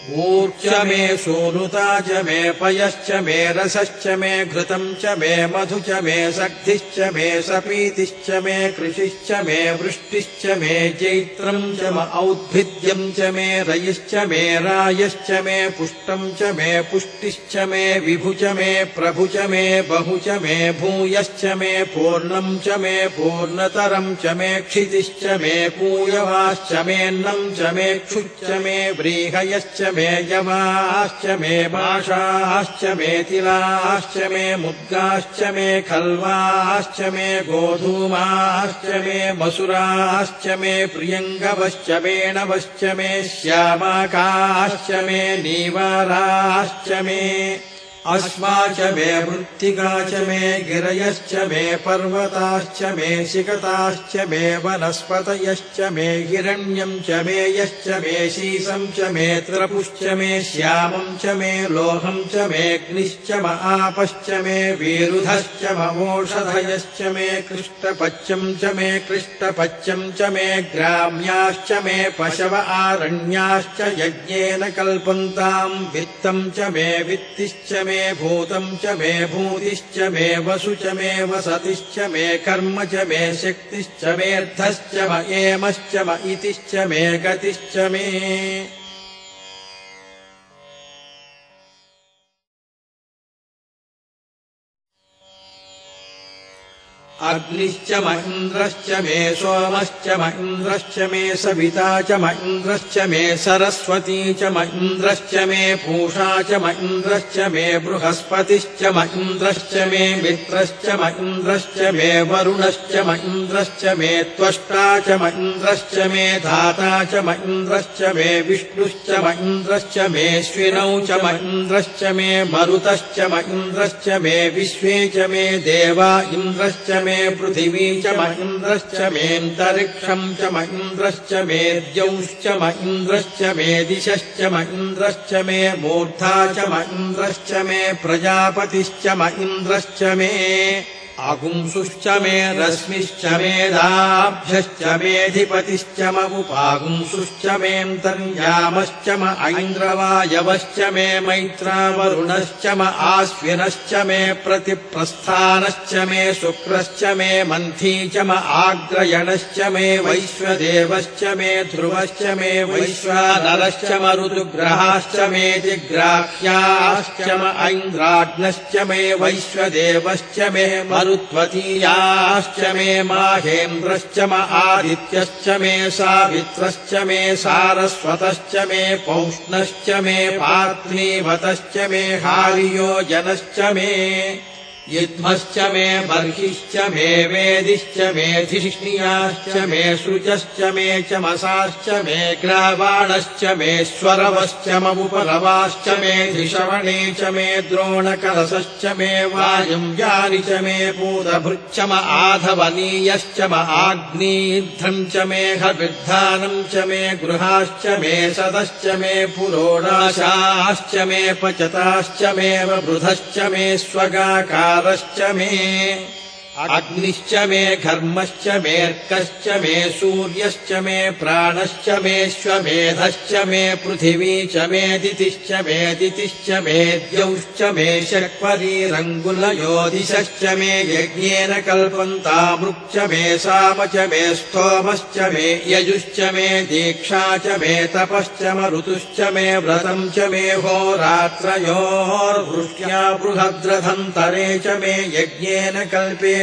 ऊर्च मे सोनुता च मे पयश्च मे रसश्च मे घृतम् च मे मधु च मे सग्धिश्च मे सपीतिश्च मे कृषिश्च मे वृष्टिश्च मे चैत्रम् च म औद्भिद्यम् च मे रयिश्च मे रायश्च मे पुष्टम् च मे पुष्टिश्च मे विभु च मे प्रभु च मे बहु च मे भूयश्च मे पूर्णम् च मे पूर्णतरम् च मे क्षितिश्च मे पूयवाश्च मेऽन्नम् च मे क्षुच्च मे व्रीहयश्च मे यवाश्च मे भाषाश्च मे तिलाश्च मे मुद्गाश्च मे खल्वाश्च मे गोधूमाश्च मे मसुराश्च मे प्रियङ्गवश्च मेणवश्च मे श्यामाकाश्च मे नीवाराश्च मे अस्मा च मे मृत्तिका च मे गिरयश्च मे पर्वताश्च मे शिखताश्च मे वनस्पतयश्च मे हिरण्यम् च मे यश्च मे शीसम् च मे त्रपुश्च मे श्यामम् च मे लोहम् च मे अग्निश्च म आपश्च मे वीरुधश्च ममोषधयश्च मे कृष्टपच्यम् च मे कृष्टपच्यम् च मे ग्राम्याश्च मे पशव आरण्याश्च यज्ञेन कल्पन्ताम् वित्तम् च मे वित्तिश्च मे मे भूतं च मे भूतिश्च मे वसु च मे वसतिश्च मे कर्म च मे शक्तिश्च मेऽर्थश्च म एमश्च म इतिश्च मे गतिश्च मे अग्निश्च म इन्द्रश्च मे सोमश्च म इन्द्रश्च मे सविता च म इन्द्रश्च मे सरस्वती च म इन्द्रश्च मे पूषा च म इन्द्रश्च मे बृहस्पतिश्च म इन्द्रश्च मे मित्रश्च म इन्द्रश्च मे वरुणश्च म इन्द्रश्च मे त्वष्टा च म इन्द्रश्च मे धाता च म इन्द्रश्च मे विष्णुश्च म इन्द्रश्च मेऽश्विनौ च म इन्द्रश्च मे मरुतश्च म इन्द्रश्च मे विश्वे च मे देवा इन्द्रश्च मे पृथिवी च म इन्द्रश्च मेऽन्तरिक्षम् च म इन्द्रश्च मे द्यौश्च म इन्द्रश्च मे दिशश्च म इन्द्रश्च मे मूर्धा च म इन्द्रश्च मे प्रजापतिश्च म इन्द्रश्च मे आगुंसुश्च मे रश्मिश्च मेऽदाभ्यश्च मेऽधिपतिश्च म उपागुंसुश्च मेऽन्तर्यामश्च म ऐन्द्रवायवश्च मे मैत्रावरुणश्च म आश्विनश्च मे प्रतिप्रस्थानश्च मे शुक्रश्च मे मन्थी च म आग्रयणश्च मे वैश्वदेवश्च मे ध्रुवश्च मे वैश्वानरश्च म ऋतुग्रहाश्च मे जिग्राह्याश्च म ऐन्द्राग्नश्च मे वैश्वदेवश्च मे मरुत्वतीयाश्च मे माहेन्द्रश्च म आदित्यश्च मे सावित्रश्च मे सारस्वतश्च मे पौष्णश्च मे पार्थिवतश्च मे हारियोजनश्च मे युध्मश्च मे बर्हिश्च मे वेदिश्च मे धिष्णियाश्च मे सृजश्च मे चमसाश्च मे ग्रावाणश्च मे स्वरवश्च ममुपरवाश्च मे धिषवणे च मे द्रोणकलशश्च मे वायुव्यानि च मे पूतभृच्च म आधवनीयश्च म आग्नीध्रम् च मे हविर्धानम् च मे गृहाश्च मे सदश्च मे पुरोडाशाश्च मे पचताश्च मे वृधश्च मे स्वगाकारश्च मे अग्निश्च मे घर्मश्च मेऽर्कश्च मे सूर्यश्च मे प्राणश्च मेऽश्वमेधश्च मे पृथिवी च मे दितिश्च मे दितिश्च मे द्यौश्च मे षट्परीरङ्गुलयोदिशश्च मे यज्ञेन कल्पन्तामृक् च मे साम च मे स्तोमश्च मे यजुश्च मे दीक्षा च मे तपश्च म ऋतुश्च मे व्रतम् च मे होरात्रयोर्वृष्ट्या बृहद्रथन्तरे च मे यज्ञेन कल्पे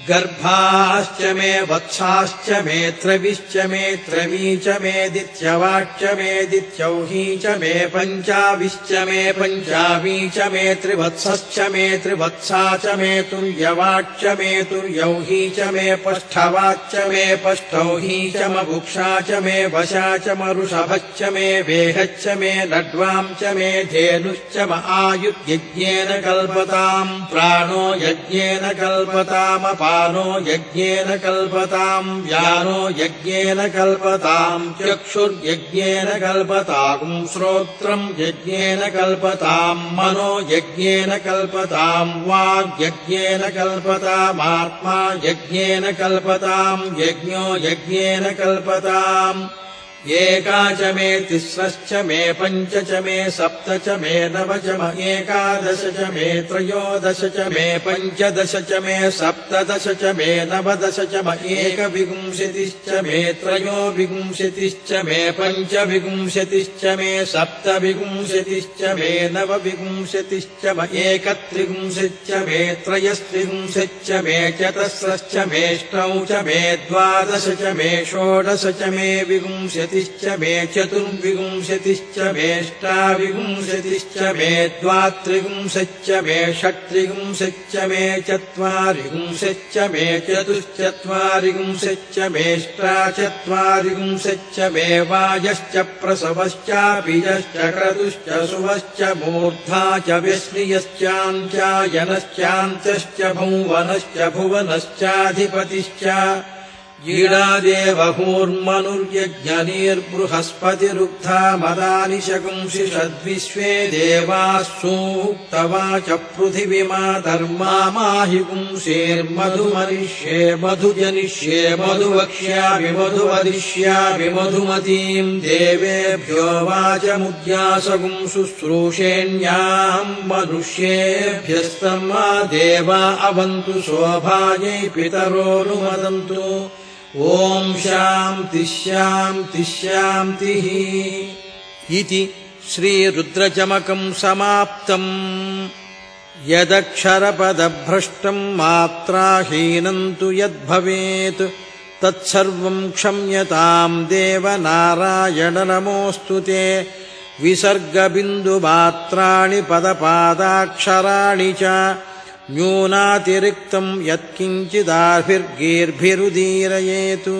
गर्भाश्च मे वत्साश्च मे त्रविश्च मे त्रवी च मे दित्यवाच्च मे दित्यौही च मे पञ्चाविश्च मे पञ्चावी च मे त्रिवत्सश्च मे त्रिवत्सा च मे तुर्यवाच्च मे तुर्यौही च मे पष्ठवाच्च मे पष्ठौही च म बुक्षा च मे वशा च म ऋषभश्च मे वेहच्च मे लड्वाम् च मे धेनुश्च म आयुर्यज्ञेन कल्पताम् प्राणो यज्ञेन कल्पताम पानो यज्ञेन कल्पताम् व्यानो यज्ञेन कल्पताम् चक्षुर्यज्ञेन कल्पताम् श्रोत्रम् यज्ञेन कल्पताम् मनो यज्ञेन कल्पताम् वाग्यज्ञेन कल्पतामात्मा यज्ञेन कल्पताम् यज्ञो यज्ञेन कल्पताम् एका च मे तिस्रश्च मे पञ्च च मे सप्त च मे नव च म एकादश च मे त्रयोदश च मे पञ्चदश च मे सप्तदश च मे नवदश च म एकविंशतिश्च मे त्रयोविंशतिश्च मे पञ्चविंशतिश्च मे सप्तविंशतिश्च मे नवविंशतिश्च म एकत्रिंशच्च मे त्रयस्त्रिंशच्च मे चतस्रश्च मेऽष्टौ च मे द्वादश च मे षोडश च मे विंशतिश्च मे चतुर्विंशतिश्च मेऽष्टाविंशतिश्च मे द्वात्रिंशच्च मे षट्त्रिंशच्च मे चत्वारिंशच्च मे चतुश्चत्वारिंशच्च मेऽष्टाचत्वारिंशच्च मे वायश्च प्रसवश्चापीजश्च क्रतुश्च सुवश्च मूर्धा च व्यश्नियश्चान्त्यायनश्चान्त्यश्च भुवनश्च भुवनश्चाधिपतिश्च ईडादेवहूर्मनुर्यज्ञनीर्बृहस्पतिरुक्था मदानि शकुंसि षद्विश्वे देवाः सूक्तवाच पृथिवीमा धर्मा माहि पुंसेर्मधुमनिष्ये मधुजनिष्ये मधुवक्ष्यामि मधुवदिष्यामि मधुमतीम् देवेभ्यो वाचमुद्यासगुं शुश्रूषेण्याम् मनुष्येभ्यस्तम्मा देवा अवन्तु शोभायै पितरोऽनुमदन्तु ॐ शान्तिः शान्तिः शान्तिः इति श्रीरुद्रचमकम् समाप्तम्। यदक्षरपदभ्रष्टम् मात्राहीनम् तु यद्भवेत् तत्सर्वम् क्षम्यताम् देव नारायण नमोऽस्तु ते। विसर्गबिन्दुमात्राणि पदपादाक्षराणि च न्यूनातिरिक्तम् यत्किञ्चिदाभिर्गीर्भिरुदीरयेतु।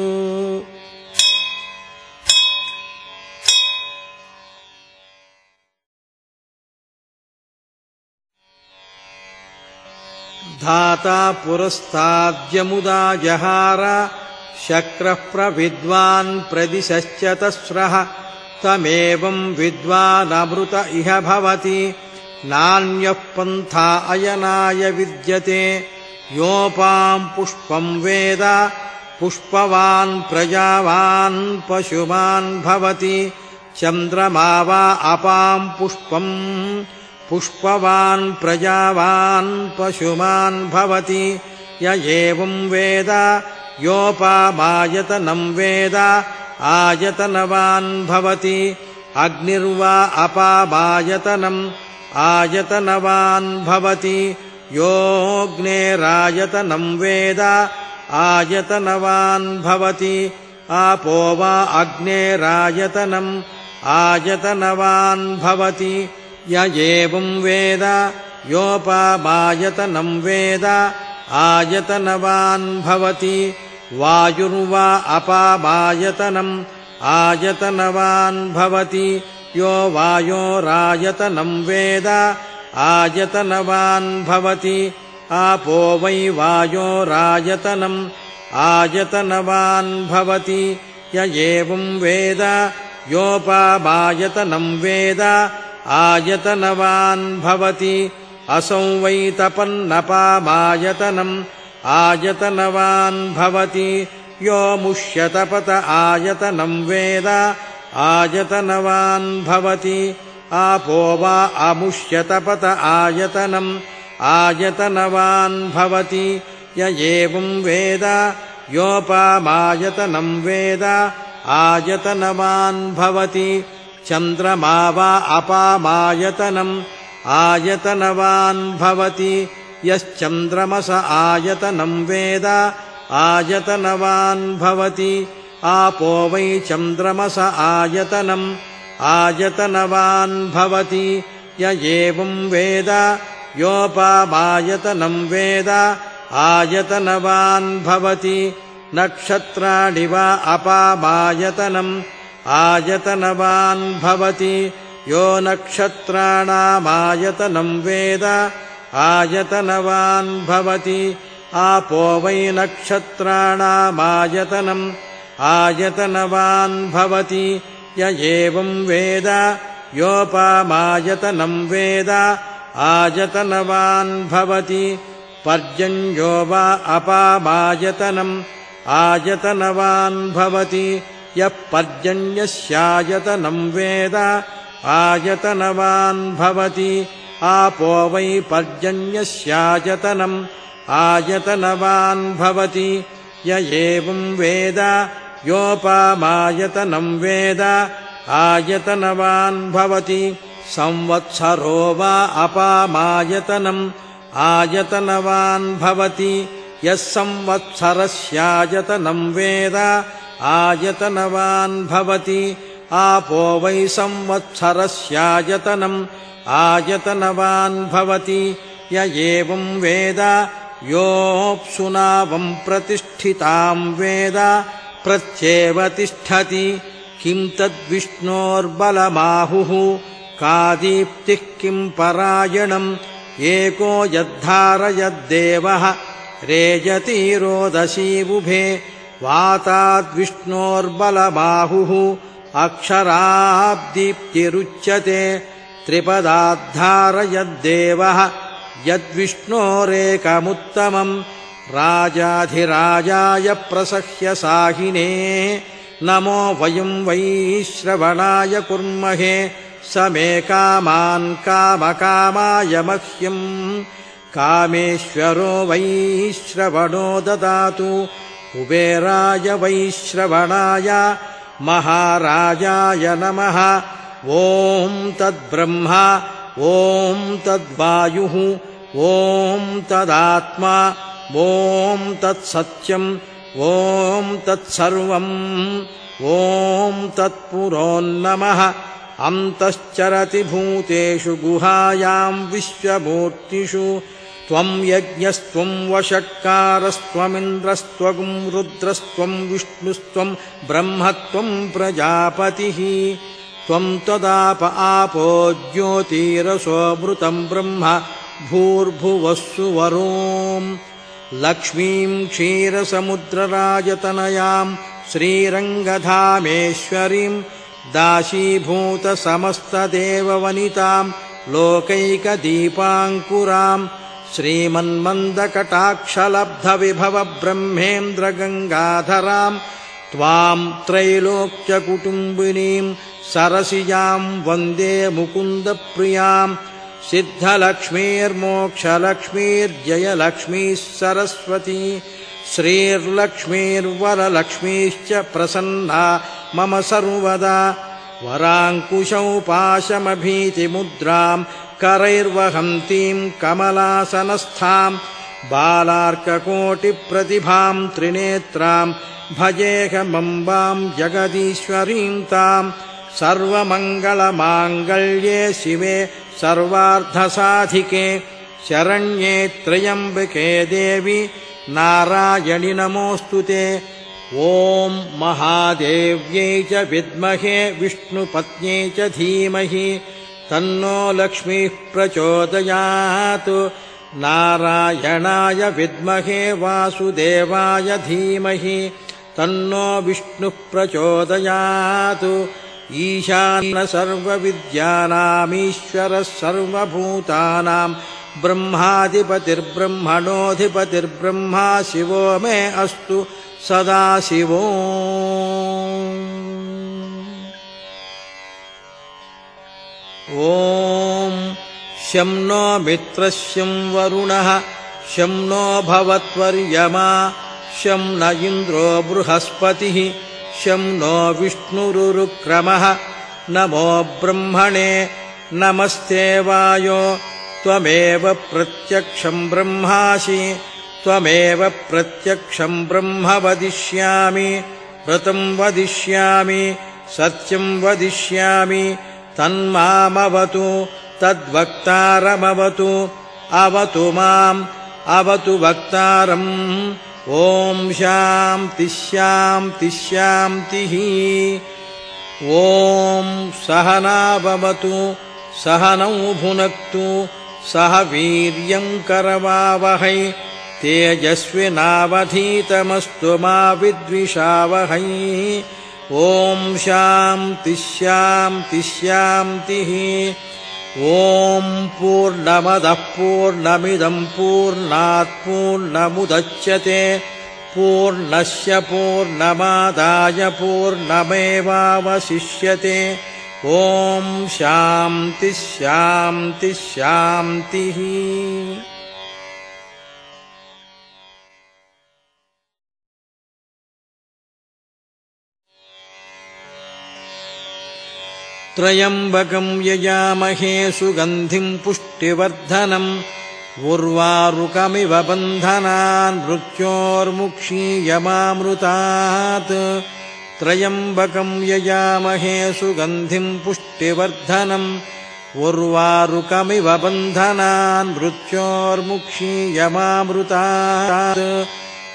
धाता पुरस्ताद्यमुदा जहार शक्रः प्रविद्वान् प्रदिशश्च तस्रः तमेवम् विद्वानमृत इह भवति नान्यः पन्था अयनाय विद्यते। योपाम् पुष्पम् वेद पुष्पवान् प्रजावान् पशुमान् भवति चन्द्रमा वा अपाम् पुष्पम् पुष्पवान् प्रजावान् पशुमान् भवति। य एवम् वेद योपामायतनम् वेद आयतनवान् भवति। अग्निर्वा अपामायतनम् आयतनवान् भवति। योऽग्नेरायतनम् वेद आयतनवान् भवति। आपो वा अग्नेरायतनम् आयतनवान् भवति। य एवम् वेद योपामायतनम् वेद आयतनवान् भवति। वायुर्वा अपामायतनम् आयतनवान् भवति। यो वायोरायतनम् वेद आयतनवान् भवति। आपो वै वायोरायतनम् आयतनवान् भवति। य एवम् वेद योपामायतनम् वेद आयतनवान् भवति। असौ वै तपन्नपामायतनम् आयतनवान् भवति। यो मुष्यतपत आयतनम् वेद आयतनवान् भवति। आपो वा अमुष्यतपत आयतनम् आयतनवान् भवति। य एवम् वेद योपामायतनम् वेद आयतनवान् भवति। चन्द्रमा वा अपामायतनम् आयतनवान् भवति। यश्चन्द्रमस आयतनम् वेद आयतनवान् भवति। आपो वै चन्द्रमस आयतनम् आयतनवान् भवति। य एवम् वेद योपामायतनम् वेद आयतनवान् भवति। नक्षत्राणि वा अपामायतनम् आयतनवान् भवति। यो नक्षत्राणामायतनम् वेद आयतनवान् भवति। आपो वै नक्षत्राणामायतनम् आयतनवान् भवति। य एवम् वेद योपामायतनम् वेद आयतनवान् भवति। पर्जन्यो वा अपामायतनम् आयतनवान् भवति। यः पर्जन्यस्यायतनम् वेद आयतनवान् भवति। आपो वै पर्जन्यस्यायतनम् आयतनवान् भवति। य एवम् वेद योपामायतनम् वेद आयतनवान् भवति। संवत्सरो वा अपामायतनम् आयतनवान् भवति। यः संवत्सरस्यायतनम् वेद आयतनवान् भवति। आपो वै संवत्सरस्यायतनम् आयतनवान् भवति। य एवम् वेद योऽप्सुनावम् प्रतिष्ठिताम् वेद प्रत्येव तिष्ठति। किम् तद्विष्णोर्बलमाहुः का दीप्तिः किम् परायणम् एको यद्धारयद्देवः रेजति रोदसी बुभे वाताद्विष्णोर्बलबाहुः अक्षराब्दीप्तिरुच्यते त्रिपदाद्धारयद्देवः यद्विष्णोरेकमुत्तमम् राजाधिराजाय प्रसह्य साहिने नमो वयं वै श्रवणाय कुर्महे स मे कामान् कामकामाय मह्यम् कामेश्वरो वै श्रवणो ददातु कुबेराय वै श्रवणाय महाराजाय नमः ॐ तद्ब्रह्मा ॐ तद्वायुः ॐ तदात्मा ॐ तत्सत्यम् ॐ तत्सर्वम् ॐ तत्पुरोन्नमः अन्तश्चरति भूतेषु गुहायां विश्वमूर्तिषु त्वं यज्ञस्त्वं वषट्कारस्त्वमिन्द्रस्त्वं रुद्रस्त्वं विष्णुस्त्वं ब्रह्मत्वं प्रजापतिः त्वं तदाप आपो ज्योतिरसोऽमृतं ब्रह्म भूर्भुवस्सु वरोम् लक्ष्मीं क्षीरसमुद्रराजतनयां श्रीरङ्गधामेश्वरीं दासीभूतसमस्तदेववनितां लोकैकदीपाङ्कुरां श्रीमन्मन्दकटाक्षलब्धविभवब्रह्मेन्द्रगङ्गाधरां त्वां त्रैलोक्यकुटुम्बिनीं सरसिजां वन्दे मुकुन्दप्रियां सिद्धलक्ष्मीर्मोक्षलक्ष्मीर्जयलक्ष्मीः सरस्वती श्रीर्लक्ष्मीर्वरलक्ष्मीश्च प्रसन्ना मम सर्वदा वराङ्कुशौ पाशमभीतिमुद्रां करैर्वहन्तीं कमलासनस्थां बालार्ककोटिप्रतिभां त्रिनेत्रां भजेऽहमम्बां जगदीश्वरीं तां सर्वमङ्गलमाङ्गल्ये शिवे सर्वार्थसाधिके शरण्ये त्र्यम्बके देवी नारायणि नमोऽस्तुते ॐ महादेव्यै च विद्महे विष्णुपत्न्यै च धीमहि तन्नो लक्ष्मीः प्रचोदयात् नारायणाय विद्महे वासुदेवाय धीमहि तन्नो विष्णुः प्रचोदयात् ईशानः सर्वविद्यानामीश्वरः सर्वभूतानां ब्रह्माधिपतिर्ब्रह्मणोऽधिपतिर्ब्रह्मा शिवो मे अस्तु सदाशिवो ॐ शं नो मित्रः शं वरुणः शं नो भवत्वर्यमा शं न इन्द्रो बृहस्पतिः शं नो विष्णुरुक्रमः नमो ब्रह्मणे नमस्ते वायो त्वमेव प्रत्यक्षं ब्रह्मासि त्वमेव प्रत्यक्षं ब्रह्म वदिष्यामि व्रतं वदिष्यामि सत्यं वदिष्यामि तन्मामवतु तद्वक्तारमवतु अवतु माम् अवतु वक्तारम् ॐ शान्तिः शान्तिः शान्तिः ॐ सहना भवतु सहनौ भुनक्तु सह वीर्यं करवावहै तेजस्विनावधीतमस्तु मा विद्विषावहै ॐ शान्तिः शान्तिः शान्तिः ॐ पूर्णमदः पूर्णमिदं पूर्णात् पूर्णमुदच्यते पूर्णस्य पूर्णमादाय पूर्णमेवावशिष्यते ॐ शान्तिः शान्तिः शान्तिः त्र्यम्बकं यजामहे सुगन्धिं पुष्टिवर्धनम् उर्वारुकमिव बन्धनान् मृत्योर्मुक्षीयमामृतात् त्र्यम्बकं यजामहे सुगन्धिं पुष्टिवर्धनम् उर्वारुकमिव बन्धनान् मृत्योर्मुक्षीयमामृतात्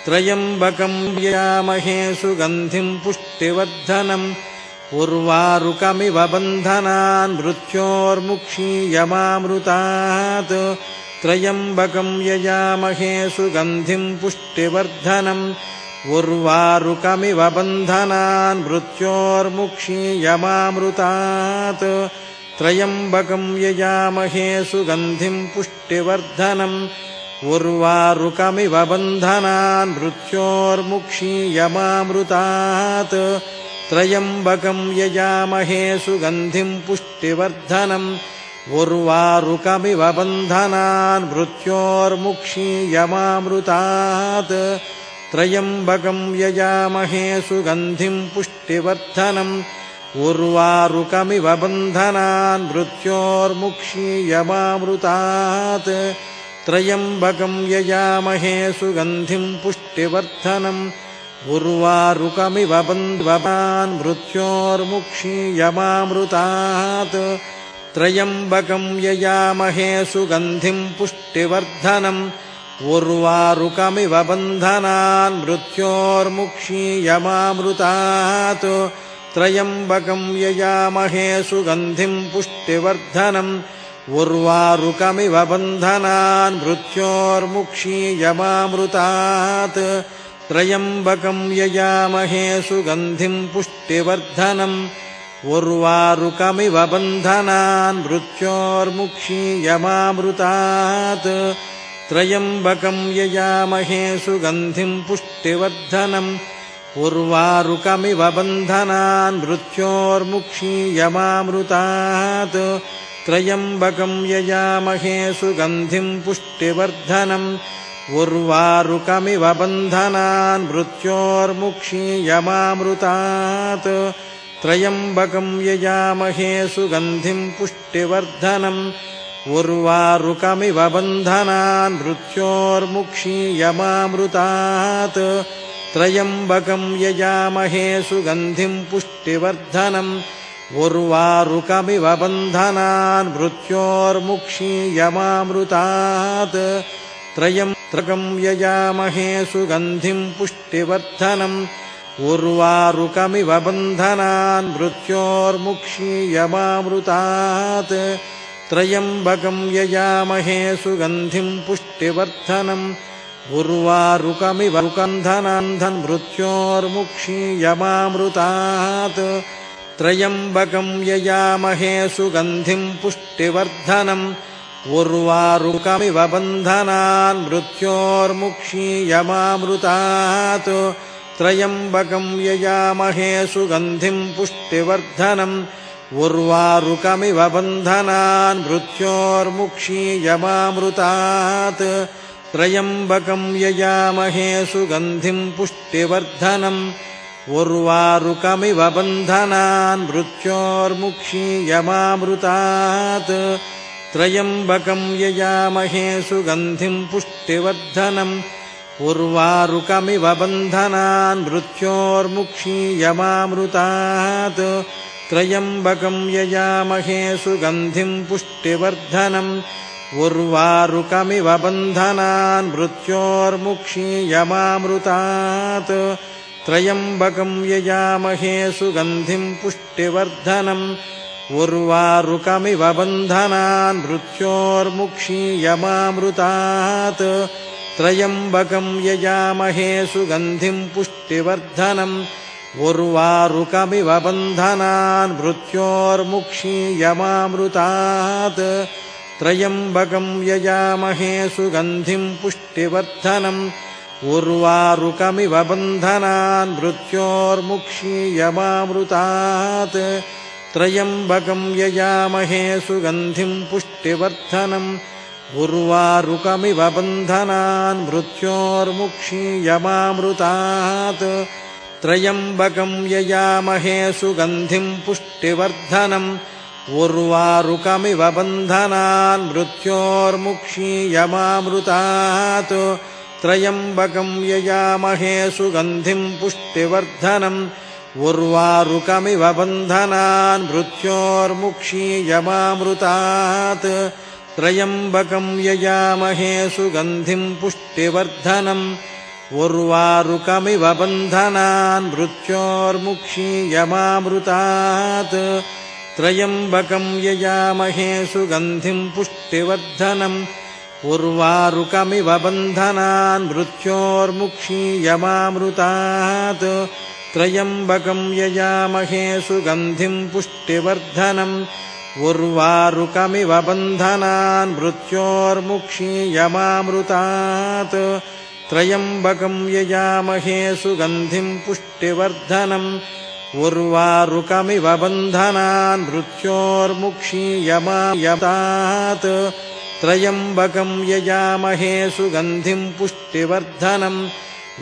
त्र्यम्बकं यजामहे सुगन्धिं पुष्टिवर्धनम् उर्वारुकमिव बन्धनान् मृत्योर्मुक्षीयमामृतात् त्र्यम्बकं यजामहे सुगन्धिं पुष्टिवर्धनम् उर्वारुकमिव बन्धनान् मृत्योर्मुक्षीयमामृतात् त्र्यम्बकम् यजामहे सुगन्धिम् पुष्टिवर्धनम् उर्वारुकमिव बन्धनान् मृत्योर्मुक्षीयमामृतात् त्र्यम्बकम् यजामहे सुगन्धिम् पुष्टिवर्धनम् उर्वारुकमिव बन्धनान् मृत्योर्मुक्षीयमामृतात् त्र्यम्बकम् यजामहे सुगन्धिम् पुष्टिवर्धनम् उर्वारुकमिव बन्धनान् मृत्योर्मुक्षीयमामृतात् त्र्यम्बकम् यजामहे सुगन्धिम् पुष्टिवर्धनम् उर्वारुकमिव बन्धनान् मृत्योर्मुक्षीयमामृतात् त्र्यम्बकम् यजामहे सुगन्धिम् पुष्टिवर्धनम् उर्वारुकमिव बन्धनान् मृत्योर्मुक्षीयमामृतात् त्र्यम्बकम् यजामहे सुगन्धिम् पुष्टिवर्धनम् उर्वारुकमिव बन्धनान् मृत्योर्मुक्षीयमामृतात् त्र्यम्बकम् यजामहे सुगन्धिम् पुष्टिवर्धनम् उर्वारुकमिव बन्धनान् मृत्योर्मुक्षीयमामृतात् त्र्यम्बकम् यजामहे सुगन्धिम् पुष्टिवर्धनम् उर्वारुकमिव बन्धनान् मृत्योर्मुक्षीयमामृतात् त्र्यम्बकम् यजामहे सुगन्धिम् पुष्टिवर्धनम् उर्वारुकमिव बन्धनान् मृत्योर्मुक्षीयमामृतात् त्र्यम्बकम् यजामहे सुगन्धिम् पुष्टिवर्धनम् उर्वारुकमिव बन्धनान् मृत्योर्मुक्षीयमामृतात् त्र्यम्बकम् यजामहे सुगन्धिम् पुष्टिवर्धनम् उर्वारुकमिव बन्धनान् मृत्योर्मुक्षीयमामृतात् त्र्यम्बकम् यजामहे सुगन्धिम् पुष्टिवर्धनम् उर्वारुकमिव बन्धनान् मृत्योर्मुक्षीयमामृतात् त्र्यम्बकम् यजामहे सुगन्धिम् पुष्टिवर्धनम् उर्वारुकमिव बन्धनान् मृत्योर्मुक्षीयमामृतात् त्र्यम्बकम् यजामहे सुगन्धिम् पुष्टिवर्धनम् उर्वारुकमिव बन्धनान् मृत्योर्मुक्षीयमामृतात् त्र्यम्बकम् यजामहे सुगन्धिम् पुष्टिवर्धनम् उर्वारुकमिव बन्धनान् मृत्योर्मुक्षीयमामृतात् त्र्यम्बकम् यजामहे सुगन्धिम् पुष्टिवर्धनम् उर्वारुकमिव बन्धनान् मृत्योर्मुक्षीयमामृतात् त्र्यम्बकम् यजामहे सुगन्धिम् पुष्टिवर्धनम् उर्वारुकमिव बन्धनान् मृत्योर्मुक्षीयमामृतात् त्र्यम्बकम् यजामहे सुगन्धिम् पुष्टिवर्धनम् उर्वारुकमिव बन्धनान् मृत्योर्मुक्षीयमामृतात् त्र्यम्बकम् यजामहे सुगन्धिम् पुष्टिवर्धनम् उर्वारुकमिव बन्धनान् मृत्योर्मुक्षीयमामृतात् त्र्यम्बकम् यजामहे सुगन्धिम् पुष्टिवर्धनम् उर्वारुकमिव बन्धनान् मृत्योर्मुक्षीयमामृतात् त्र्यम्बकम् यजामहे सुगन्धिम् पुष्टिवर्धनम् उर्वारुकमिव बन्धनान् मृत्योर्मुक्षीयमामृतात् त्र्यम्बकम् यजामहे सुगन्धिम् पुष्टिवर्धनम् उर्वारुकमिव बन्धनान् मृत्योर्मुक्षीयमामृतात् त्र्यम्बकम् यजामहे सुगन्धिम् पुष्टिवर्धनम् उर्वारुकमिव बन्धनान् मृत्योर्मुक्षीयमामृतात् त्र्यम्बकम् यजामहे सुगन्धिम् पुष्टिवर्धनम् उर्वारुकमिव बन्धनान् मृत्योर्मुक्षीयमामृतात् त्र्यम्बकम् यजामहे सुगन्धिम् पुष्टिवर्धनम् उर्वारुकमिव बन्धनान् मृत्योर्मुक्षीयमामृतात् त्र्यम्बकम् यजामहे सुगन्धिम् पुष्टिवर्धनम् उर्वारुकमिव बन्धनान् मृत्योर्मुक्षीयमामृतात् त्र्यम्बकं यजामहे सुगन्धिं पुष्टिवर्धनम् उर्वारुकमिव बन्धनान् मृत्योर्मुक्षीयमामृतात् त्र्यम्बकं यजामहे सुगन्धिं पुष्टिवर्धनम् उर्वारुकमिव बन्धनान् मृत्योर्मुक्षीयमामृतात् त्र्यम्बकं यजामहे सुगन्धिं पुष्टिवर्धनम्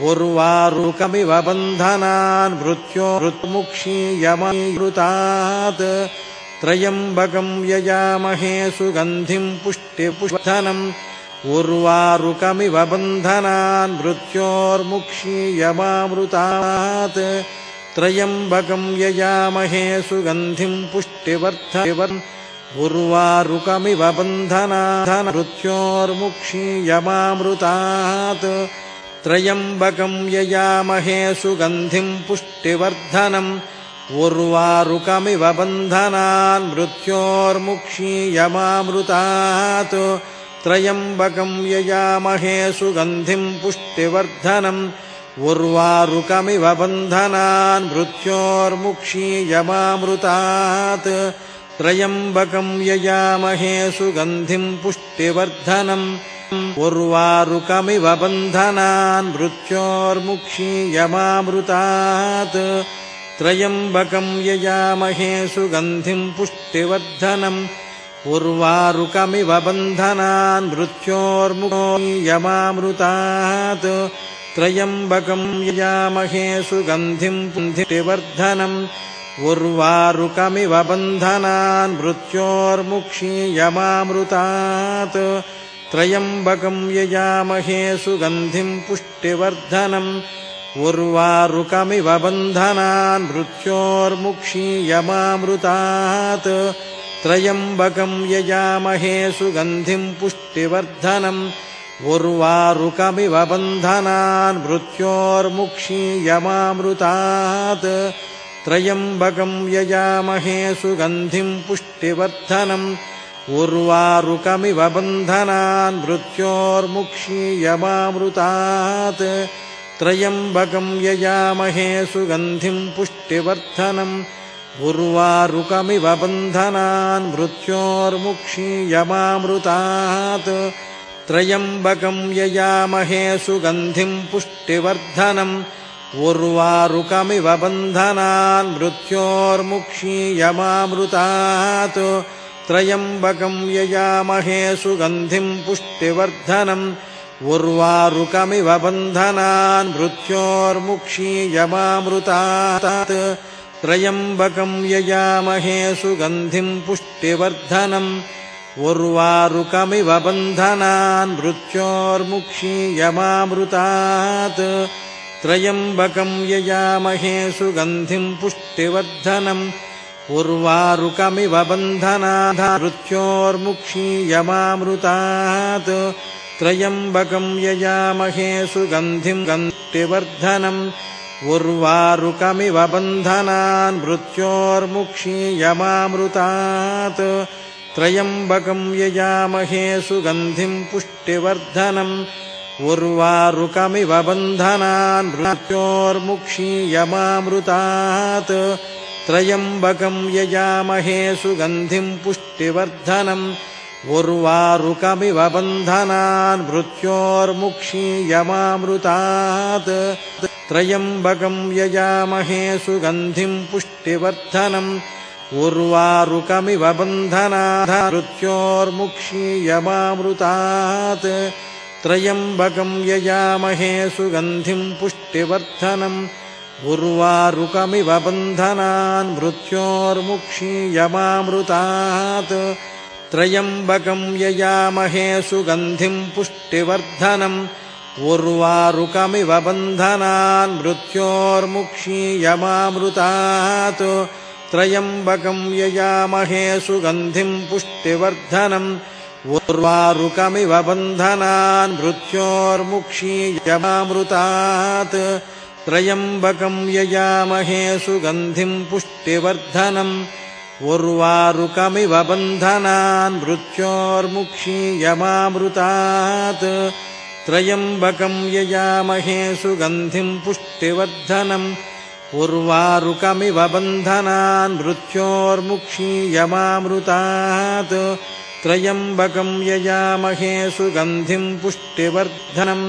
उर्वारुकमिव बन्धनान् मृत्योर्मुक्षीयमामृतात् त्र्यम्बकं यजामहे सुगन्धिं पुष्टिवर्धनम् उर्वारुकमिव बन्धनान् मृत्योर्मुक्षीयमामृतात् त्र्यम्बकं यजामहे सुगन्धिं पुष्टिवर्धनम् उर्वारुकमिव बन्धनान् मृत्योर्मुक्षीयमामृतात् त्र्यम्बकं यजामहे सुगन्धिं पुष्टिवर्धनम् उर्वारुकमिव बन्धनान् मृत्योर्मुक्षीयमामृतात् त्र्यम्बकं यजामहे सुगन्धिं पुष्टिवर्धनम् उर्वारुकमिव बन्धनान् मृत्योर्मुक्षीयमामृतात् त्र्यम्बकं यजामहे सुगन्धिं पुष्टिवर्धनम् उर्वारुकमिव बन्धनान् मृत्योर्मुक्षीयमामृतात् त्र्यम्बकं यजामहे सुगन्धिं पुष्टिवर्धनम् उर्वारुकमिव बन्धनान् मृत्योर्मुक्षीयमामृतात् त्र्यम्बकं यजामहे सुगन्धिं पुष्टिवर्धनम् उर्वारुकमिव बन्धनान् मृत्योर्मुक्षीयमामृतात् त्र्यम्बकं यजामहे सुगन्धिं पुष्टिवर्धनम् उर्वारुकमिव बन्धनान् मृत्योर्मुक्षीयमामृतात् त्र्यम्बकं यजामहे सुगन्धिं पुष्टिवर्धनम् उर्वारुकमिव बन्धनान् मृत्योर्मुक्षीयमामृतात् त्र्यम्बकं यजामहे सुगन्धिं पुष्टिवर्धनम् उर्वारुकमिव बन्धनान् मृत्योर्मुक्षीयमामृतात् त्र्यम्बकं यजामहे सुगन्धिं पुष्टिवर्धनम् उर्वारुकमिव बन्धनान् मृत्योर्मुक्षीयमामृतात् त्र्यम्बकं यजामहे सुगन्धिं पुष्टिवर्धनम् उर्वारुकमिव बन्धनान् मृत्योर्मुक्षीयमामृतात् त्र्यम्बकं यजामहे सुगन्धिं पुष्टिवर्धनम् उर्वारुकमिव बन्धनान् मृत्योर्मुक्षीयमामृतात् त्र्यम्बकं यजामहे सुगन्धिं पुष्टिवर्धनम् उर्वारुकमिव बन्धनान् मृत्योर्मुक्षीयमामृतात् त्र्यम्बकं यजामहे सुगन्धिं पुष्टिवर्धनम् उर्वारुकमिव बन्धनान् मृत्योर्मुक्षीयमामृतात् त्र्यम्बकं यजामहे सुगन्धिं पुष्टिवर्धनम् उर्वारुकमिव बन्धनान् मृत्योर्मुक्षीयमामृतात् त्र्यम्बकं यजामहे सुगन्धिं पुष्टिवर्धनम् उर्वारुकमिव बन्धनान् मृत्योर्मुक्षीयमामृतात् त्र्यम्बकं यजामहे सुगन्धिं पुष्टिवर्धनम् उर्वारुकमिव बन्धनान् मृत्योर्मुक्षीयमामृतात् त्र्यम्बकं यजामहे सुगन्धिं पुष्टिवर्धनम् उर्वारुकमिव बन्धनान् मृत्योर्मुक्षीयमामृतात् त्र्यम्बकं यजामहे सुगन्धिं पुष्टिवर्धनम् उर्वारुकमिव बन्धनान् मृत्योर्मुक्षीयमामृतात् त्र्यम्बकं यजामहे सुगन्धिं पुष्टिवर्धनम् उर्वारुकमिव बन्धनान् मृत्योर्मुक्षीयमामृतात् त्र्यम्बकं यजामहे सुगन्धिं पुष्टिवर्धनम् उर्वारुकमिव बन्धनान् मृत्योर्मुक्षीयमामृतात् त्र्यम्बकं यजामहे सुगन्धिं पुष्टिवर्धनम् उर्वारुकमिव बन्धनान् मृत्योर्मुक्षीयमामृतात् त्र्यम्बकम् यजामहे सुगन्धिम् पुष्टिवर्धनम् उर्वारुकमिव बन्धनान् मृत्योर्मुक्षीयमामृतात् त्र्यम्बकम् यजामहे सुगन्धिम् पुष्टिवर्धनम्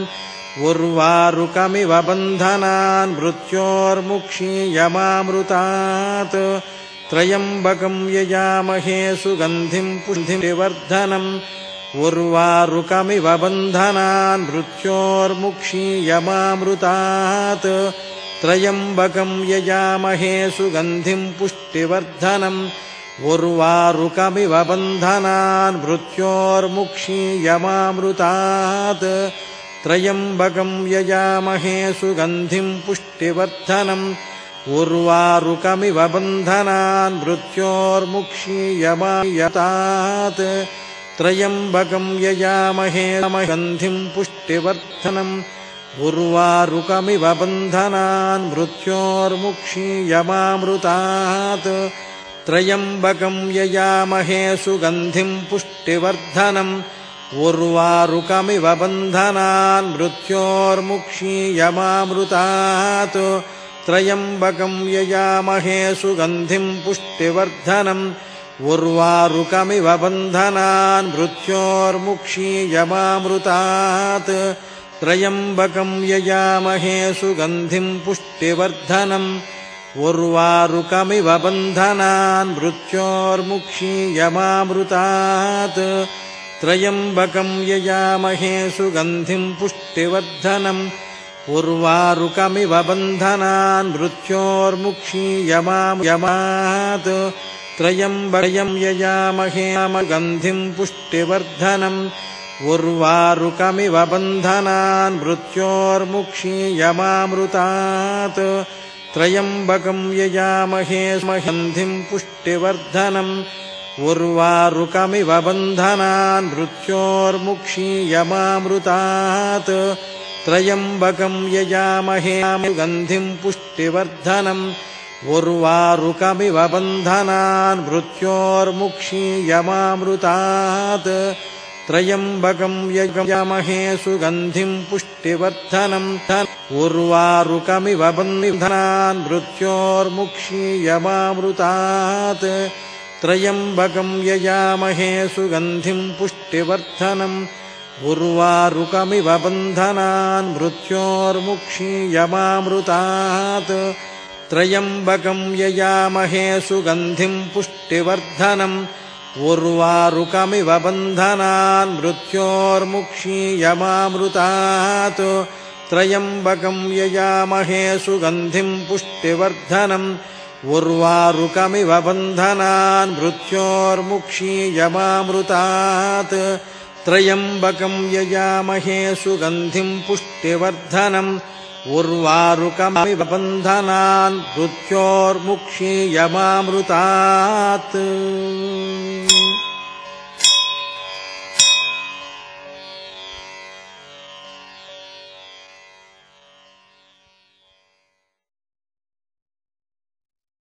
उर्वारुकमिव बन्धनान् मृत्योर्मुक्षीयमामृतात् त्र्यम्बकम् यजामहे सुगन्धिम् पुष्टिवर्धनम् उर्वारुकमिव बन्धनान् मृत्योर्मुक्षीयमामृतात् त्र्यम्बकम् यजामहे सुगन्धिम् पुष्टिवर्धनम् उर्वारुकमिव बन्धनान् मृत्योर्मुक्षीयमामृतात् त्र्यम्बकम् यजामहे सुगन्धिम् पुष्टिवर्धनम् उर्वारुकमिव बन्धनान् मृत्योर्मुक्षीयमामृतात् त्र्यम्बकम् यजामहे सुगन्धिम् पुष्टिवर्धनम् उर्वारुकमिव बन्धनान् मृत्योर्मुक्षीयमामृतात् त्र्यम्बकम् यजामहे सुगन्धिम् पुष्टिवर्धनम् उर्वारुकमिव बन्धनान् मृत्योर्मुक्षीयमामृतात् त्र्यम्बकम् यजामहे सुगन्धिम् पुष्टिवर्धनम् उर्वारुकमिव बन्धनान् मृत्योर्मुक्षीयमामृतात् त्र्यम्बकम् यजामहे सुगन्धिम् पुष्टिवर्धनम् उर्वारुकमिव बन्धनान् मृत्योर्मुक्षीयमामृतात् त्र्यम्बकम् यजामहे सुगन्धिम् पुष्टिवर्धनम् उर्वारुकमिव बन्धनान् मृत्योर्मुक्षीयमामृतात् त्र्यम्बकम् यजामहे सुगन्धिम् पुष्टिवर्धनम् उर्वारुकमिव बन्धनान् मृत्योर्मुक्षीयमामृतात् त्र्यम्बकम् यजामहे सुगन्धिम् पुष्टिवर्धनम् उर्वारुकमिव बन्धनान् मृत्योर्मुक्षीयमामृतात् त्र्यम्बकम् यजामहे सुगन्धिम् पुष्टिवर्धनम् उर्वारुकमिव बन्धनान् मृत्योर्मुक्षीयमामृतात् त्र्यम्बकम् यजामहे सुगन्धिम् पुष्टिवर्धनम् उर्वारुकमिव बन्धनान् मृत्योर्मुक्षीयमामृतात् त्र्यम्बकम् यजामहे सुगन्धिम् पुष्टिवर्धनम् उर्वारुकमिव बन्धनान् मृत्योर्मुक्षीयमामृतात् त्र्यम्बकम् यजामहे सुगन्धिम् पुष्टिवर्धनम् उर्वारुकमिव बन्धनान् मृत्योर्मुक्षीयमामृतात् त्र्यम्बकम् यजामहे सुगन्धिम् पुष्टिवर्धनम् उर्वारुकमिव बन्धनान् मृत्योर्मुक्षीयमामृतात् त्र्यम्बकम् यजामहे सुगन्धिम् पुष्टिवर्धनम् उर्वारुकमिव बन्धनान् मृत्योर्मुक्षीयमामृतात्।